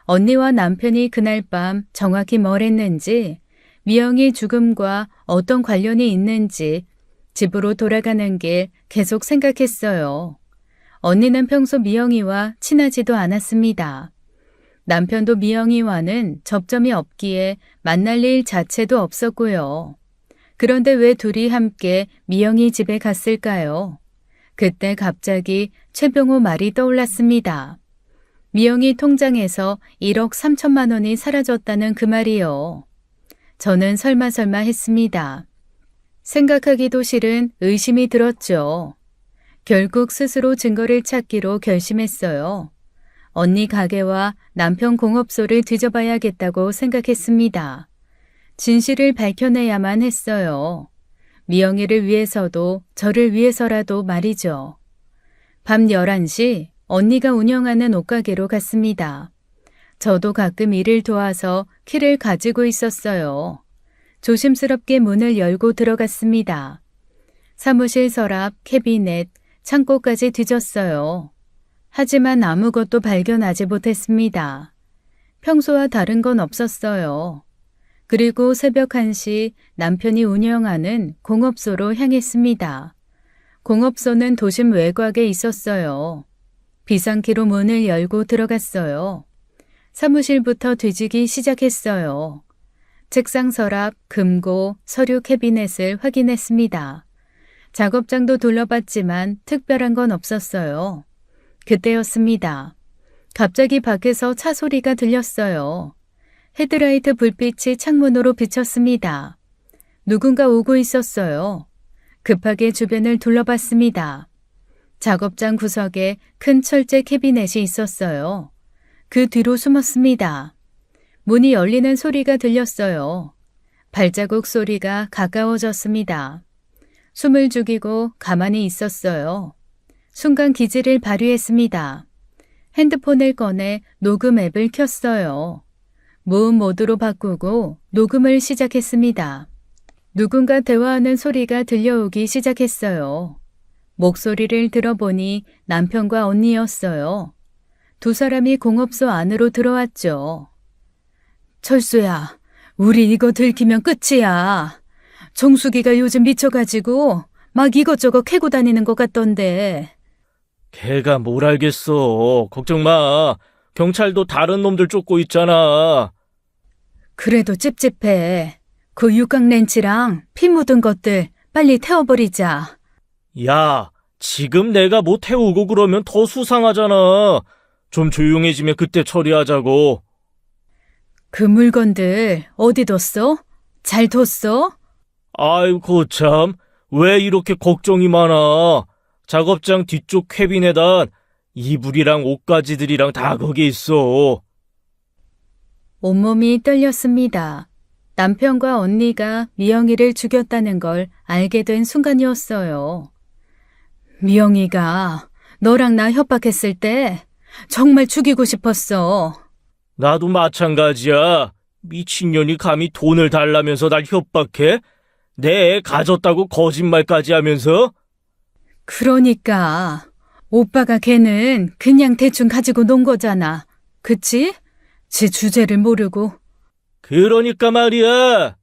언니와 남편이 그날 밤 정확히 뭘 했는지, 미영이 죽음과 어떤 관련이 있는지 집으로 돌아가는 길 계속 생각했어요. 언니는 평소 미영이와 친하지도 않았습니다. 남편도 미영이와는 접점이 없기에 만날 일 자체도 없었고요. 그런데 왜 둘이 함께 미영이 집에 갔을까요? 그때 갑자기 최병호 말이 떠올랐습니다. 미영이 통장에서 1억 3천만 원이 사라졌다는 그 말이요. 저는 설마 했습니다. 생각하기도 싫은 의심이 들었죠. 결국 스스로 증거를 찾기로 결심했어요. 언니 가게와 남편 공업소를 뒤져봐야겠다고 생각했습니다. 진실을 밝혀내야만 했어요. 미영이를 위해서도 저를 위해서라도 말이죠. 밤 11시 언니가 운영하는 옷가게로 갔습니다. 저도 가끔 일을 도와서 키를 가지고 있었어요. 조심스럽게 문을 열고 들어갔습니다. 사무실 서랍, 캐비넷, 창고까지 뒤졌어요. 하지만 아무것도 발견하지 못했습니다. 평소와 다른 건 없었어요. 그리고 새벽 1시 남편이 운영하는 공업소로 향했습니다. 공업소는 도심 외곽에 있었어요. 비상키로 문을 열고 들어갔어요. 사무실부터 뒤지기 시작했어요. 책상 서랍, 금고, 서류 캐비넷을 확인했습니다. 작업장도 둘러봤지만 특별한 건 없었어요. 그때였습니다. 갑자기 밖에서 차 소리가 들렸어요. 헤드라이트 불빛이 창문으로 비쳤습니다. 누군가 오고 있었어요. 급하게 주변을 둘러봤습니다. 작업장 구석에 큰 철제 캐비넷이 있었어요. 그 뒤로 숨었습니다. 문이 열리는 소리가 들렸어요. 발자국 소리가 가까워졌습니다. 숨을 죽이고 가만히 있었어요. 순간 기지를 발휘했습니다. 핸드폰을 꺼내 녹음 앱을 켰어요. 무음 모드로 바꾸고 녹음을 시작했습니다. 누군가 대화하는 소리가 들려오기 시작했어요. 목소리를 들어보니 남편과 언니였어요. 두 사람이 공업소 안으로 들어왔죠. 철수야, 우리 이거 들키면 끝이야. 정수기가 요즘 미쳐가지고 막 이것저것 캐고 다니는 것 같던데. 걔가 뭘 알겠어. 걱정 마. 경찰도 다른 놈들 쫓고 있잖아. 그래도 찝찝해. 그 육각 렌치랑 피 묻은 것들 빨리 태워버리자. 야, 지금 내가 뭐 태우고 그러면 더 수상하잖아. 좀 조용해지면 그때 처리하자고. 그 물건들 어디 뒀어? 잘 뒀어? 아이고 참, 왜 이렇게 걱정이 많아. 작업장 뒤쪽 캐비넷안 이불이랑 옷가지들이랑 다 거기 있어. 온몸이 떨렸습니다. 남편과 언니가 미영이를 죽였다는 걸 알게 된 순간이었어요. 미영이가 너랑 나 협박했을 때 정말 죽이고 싶었어. 나도 마찬가지야. 미친년이 감히 돈을 달라면서 날 협박해? 내 애 가졌다고 거짓말까지 하면서? 그러니까 오빠가 걔는 그냥 대충 가지고 논 거잖아. 그치? 지 주제를 모르고. 그러니까 말이야.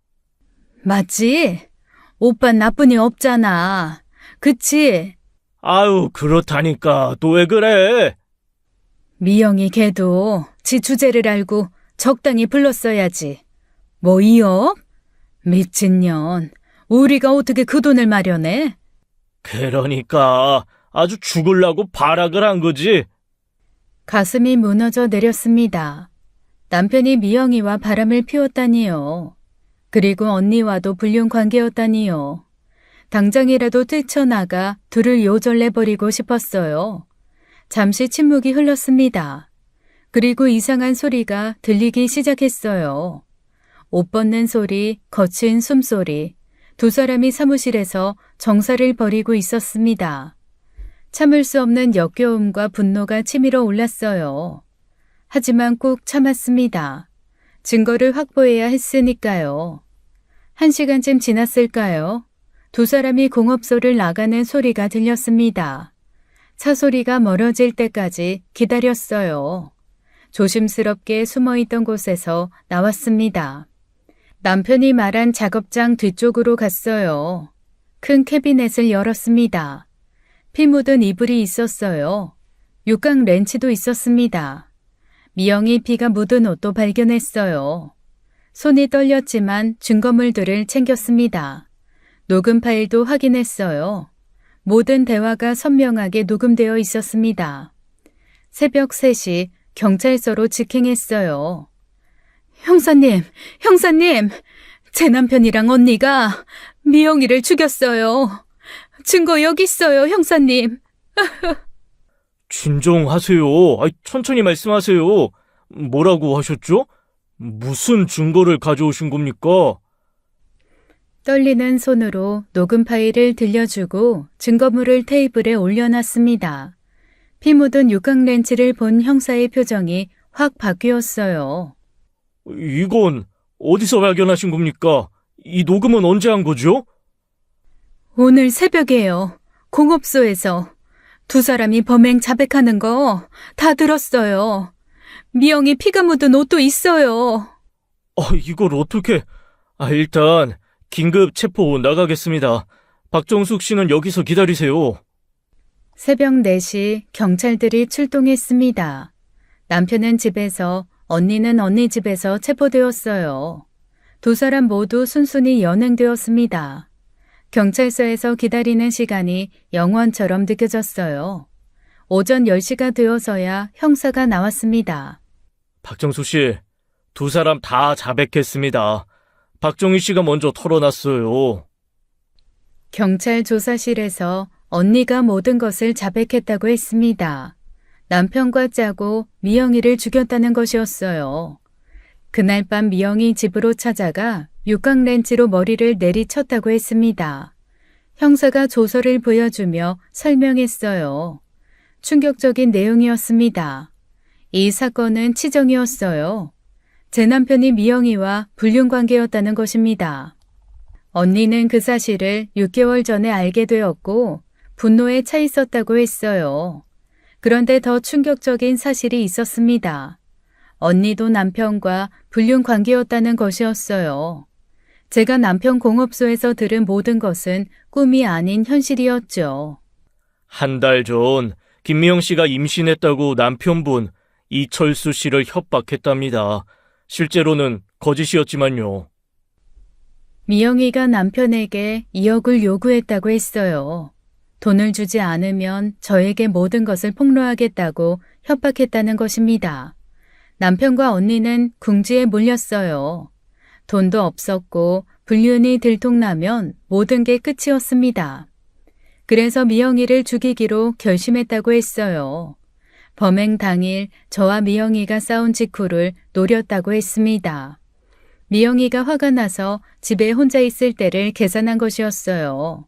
맞지? 오빤 나쁜이 없잖아. 그치? 아유, 그렇다니까. 또 왜 그래? 미영이 걔도 지 주제를 알고 적당히 불렀어야지. 뭐 2억? 미친년. 우리가 어떻게 그 돈을 마련해? 그러니까 아주 죽으려고 발악을 한 거지. 가슴이 무너져 내렸습니다. 남편이 미영이와 바람을 피웠다니요. 그리고 언니와도 불륜 관계였다니요. 당장이라도 뛰쳐나가 둘을 요절내버리고 싶었어요. 잠시 침묵이 흘렀습니다. 그리고 이상한 소리가 들리기 시작했어요. 옷 벗는 소리, 거친 숨소리. 두 사람이 사무실에서 정사를 벌이고 있었습니다. 참을 수 없는 역겨움과 분노가 치밀어 올랐어요. 하지만 꾹 참았습니다. 증거를 확보해야 했으니까요. 1시간쯤 지났을까요? 두 사람이 공업소를 나가는 소리가 들렸습니다. 차 소리가 멀어질 때까지 기다렸어요. 조심스럽게 숨어있던 곳에서 나왔습니다. 남편이 말한 작업장 뒤쪽으로 갔어요. 큰 캐비넷을 열었습니다. 피 묻은 이불이 있었어요. 육각 렌치도 있었습니다. 미영이 피가 묻은 옷도 발견했어요. 손이 떨렸지만 증거물들을 챙겼습니다. 녹음 파일도 확인했어요. 모든 대화가 선명하게 녹음되어 있었습니다. 새벽 3시 경찰서로 직행했어요. 형사님, 제 남편이랑 언니가 미영이를 죽였어요. 증거 여기 있어요, 형사님. 진정하세요. 천천히 말씀하세요. 뭐라고 하셨죠? 무슨 증거를 가져오신 겁니까? 떨리는 손으로 녹음 파일을 들려주고 증거물을 테이블에 올려놨습니다. 피 묻은 육각 렌치를 본 형사의 표정이 확 바뀌었어요. 이건 어디서 발견하신 겁니까? 이 녹음은 언제 한 거죠? 오늘 새벽에요. 공업소에서. 두 사람이 범행 자백하는 거 다 들었어요. 미영이 피가 묻은 옷도 있어요. 이걸 어떻게... 일단 긴급 체포 나가겠습니다. 박정숙 씨는 여기서 기다리세요. 새벽 4시 경찰들이 출동했습니다. 남편은 집에서, 언니는 언니 집에서 체포되었어요. 두 사람 모두 순순히 연행되었습니다. 경찰서에서 기다리는 시간이 영원처럼 느껴졌어요. 오전 10시가 되어서야 형사가 나왔습니다. 박정숙 씨, 두 사람 다 자백했습니다. 박정희 씨가 먼저 털어놨어요. 경찰 조사실에서 언니가 모든 것을 자백했다고 했습니다. 남편과 짜고 미영이를 죽였다는 것이었어요. 그날 밤 미영이 집으로 찾아가 육각렌치로 머리를 내리쳤다고 했습니다. 형사가 조서를 보여주며 설명했어요. 충격적인 내용이었습니다. 이 사건은 치정이었어요. 제 남편이 미영이와 불륜관계였다는 것입니다. 언니는 그 사실을 6개월 전에 알게 되었고 분노에 차 있었다고 했어요. 그런데 더 충격적인 사실이 있었습니다. 언니도 남편과 불륜관계였다는 것이었어요. 제가 남편 공업소에서 들은 모든 것은 꿈이 아닌 현실이었죠. 한 달 전 김미영 씨가 임신했다고 남편분 이철수 씨를 협박했답니다. 실제로는 거짓이었지만요. 미영이가 남편에게 2억을 요구했다고 했어요. 돈을 주지 않으면 저에게 모든 것을 폭로하겠다고 협박했다는 것입니다. 남편과 언니는 궁지에 몰렸어요. 돈도 없었고 불륜이 들통나면 모든 게 끝이었습니다. 그래서 미영이를 죽이기로 결심했다고 했어요. 범행 당일 저와 미영이가 싸운 직후를 노렸다고 했습니다. 미영이가 화가 나서 집에 혼자 있을 때를 계산한 것이었어요.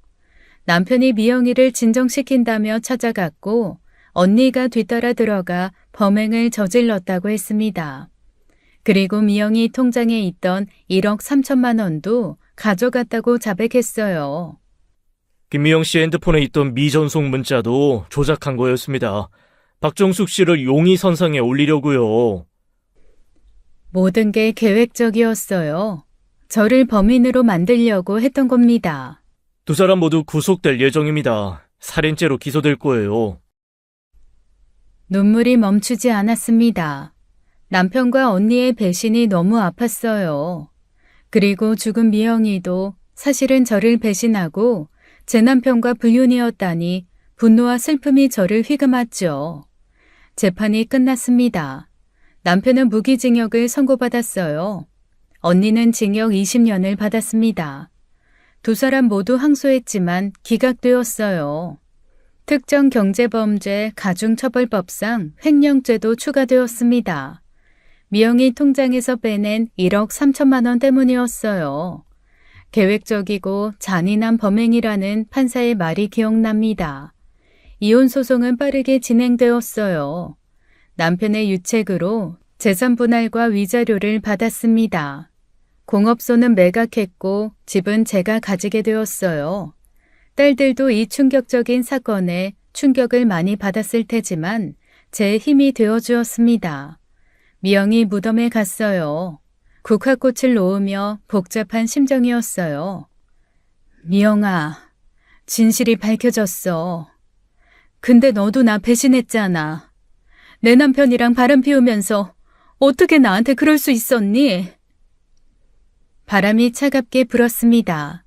남편이 미영이를 진정시킨다며 찾아갔고 언니가 뒤따라 들어가 범행을 저질렀다고 했습니다. 그리고 미영이 통장에 있던 1억 3천만 원도 가져갔다고 자백했어요. 김미영 씨 핸드폰에 있던 미전송 문자도 조작한 거였습니다. 박정숙 씨를 용의 선상에 올리려고요. 모든 게 계획적이었어요. 저를 범인으로 만들려고 했던 겁니다. 두 사람 모두 구속될 예정입니다. 살인죄로 기소될 거예요. 눈물이 멈추지 않았습니다. 남편과 언니의 배신이 너무 아팠어요. 그리고 죽은 미영이도 사실은 저를 배신하고 제 남편과 불륜이었다니 분노와 슬픔이 저를 휘감았죠. 재판이 끝났습니다. 남편은 무기징역을 선고받았어요. 언니는 징역 20년을 받았습니다. 두 사람 모두 항소했지만 기각되었어요. 특정경제범죄 가중처벌법상 횡령죄도 추가되었습니다. 미영이 통장에서 빼낸 1억 3천만 원 때문이었어요. 계획적이고 잔인한 범행이라는 판사의 말이 기억납니다. 이혼 소송은 빠르게 진행되었어요. 남편의 유책으로 재산 분할과 위자료를 받았습니다. 공업소는 매각했고 집은 제가 가지게 되었어요. 딸들도 이 충격적인 사건에 충격을 많이 받았을 테지만 제 힘이 되어주었습니다. 미영이 무덤에 갔어요. 국화꽃을 놓으며 복잡한 심정이었어요. 미영아, 진실이 밝혀졌어. 근데 너도 나 배신했잖아. 내 남편이랑 바람 피우면서 어떻게 나한테 그럴 수 있었니? 바람이 차갑게 불었습니다.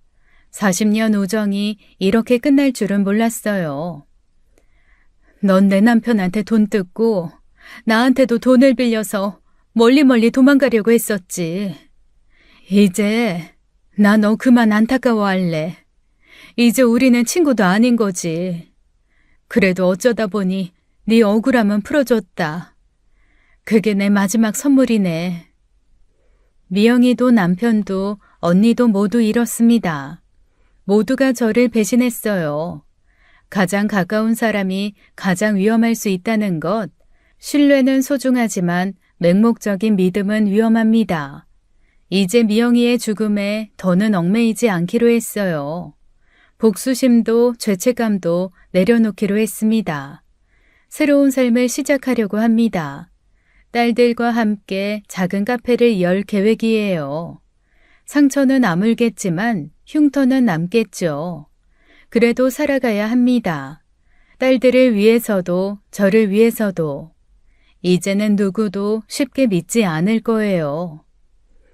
40년 우정이 이렇게 끝날 줄은 몰랐어요. 넌 내 남편한테 돈 뜯고 나한테도 돈을 빌려서 멀리 도망가려고 했었지. 이제 나 너 그만 안타까워할래. 이제 우리는 친구도 아닌 거지. 그래도 어쩌다 보니 네 억울함은 풀어줬다. 그게 내 마지막 선물이네. 미영이도 남편도 언니도 모두 잃었습니다. 모두가 저를 배신했어요. 가장 가까운 사람이 가장 위험할 수 있다는 것. 신뢰는 소중하지만 맹목적인 믿음은 위험합니다. 이제 미영이의 죽음에 더는 얽매이지 않기로 했어요. 복수심도 죄책감도 내려놓기로 했습니다. 새로운 삶을 시작하려고 합니다. 딸들과 함께 작은 카페를 열 계획이에요. 상처는 아물겠지만 흉터는 남겠죠. 그래도 살아가야 합니다. 딸들을 위해서도 저를 위해서도. 이제는 누구도 쉽게 믿지 않을 거예요.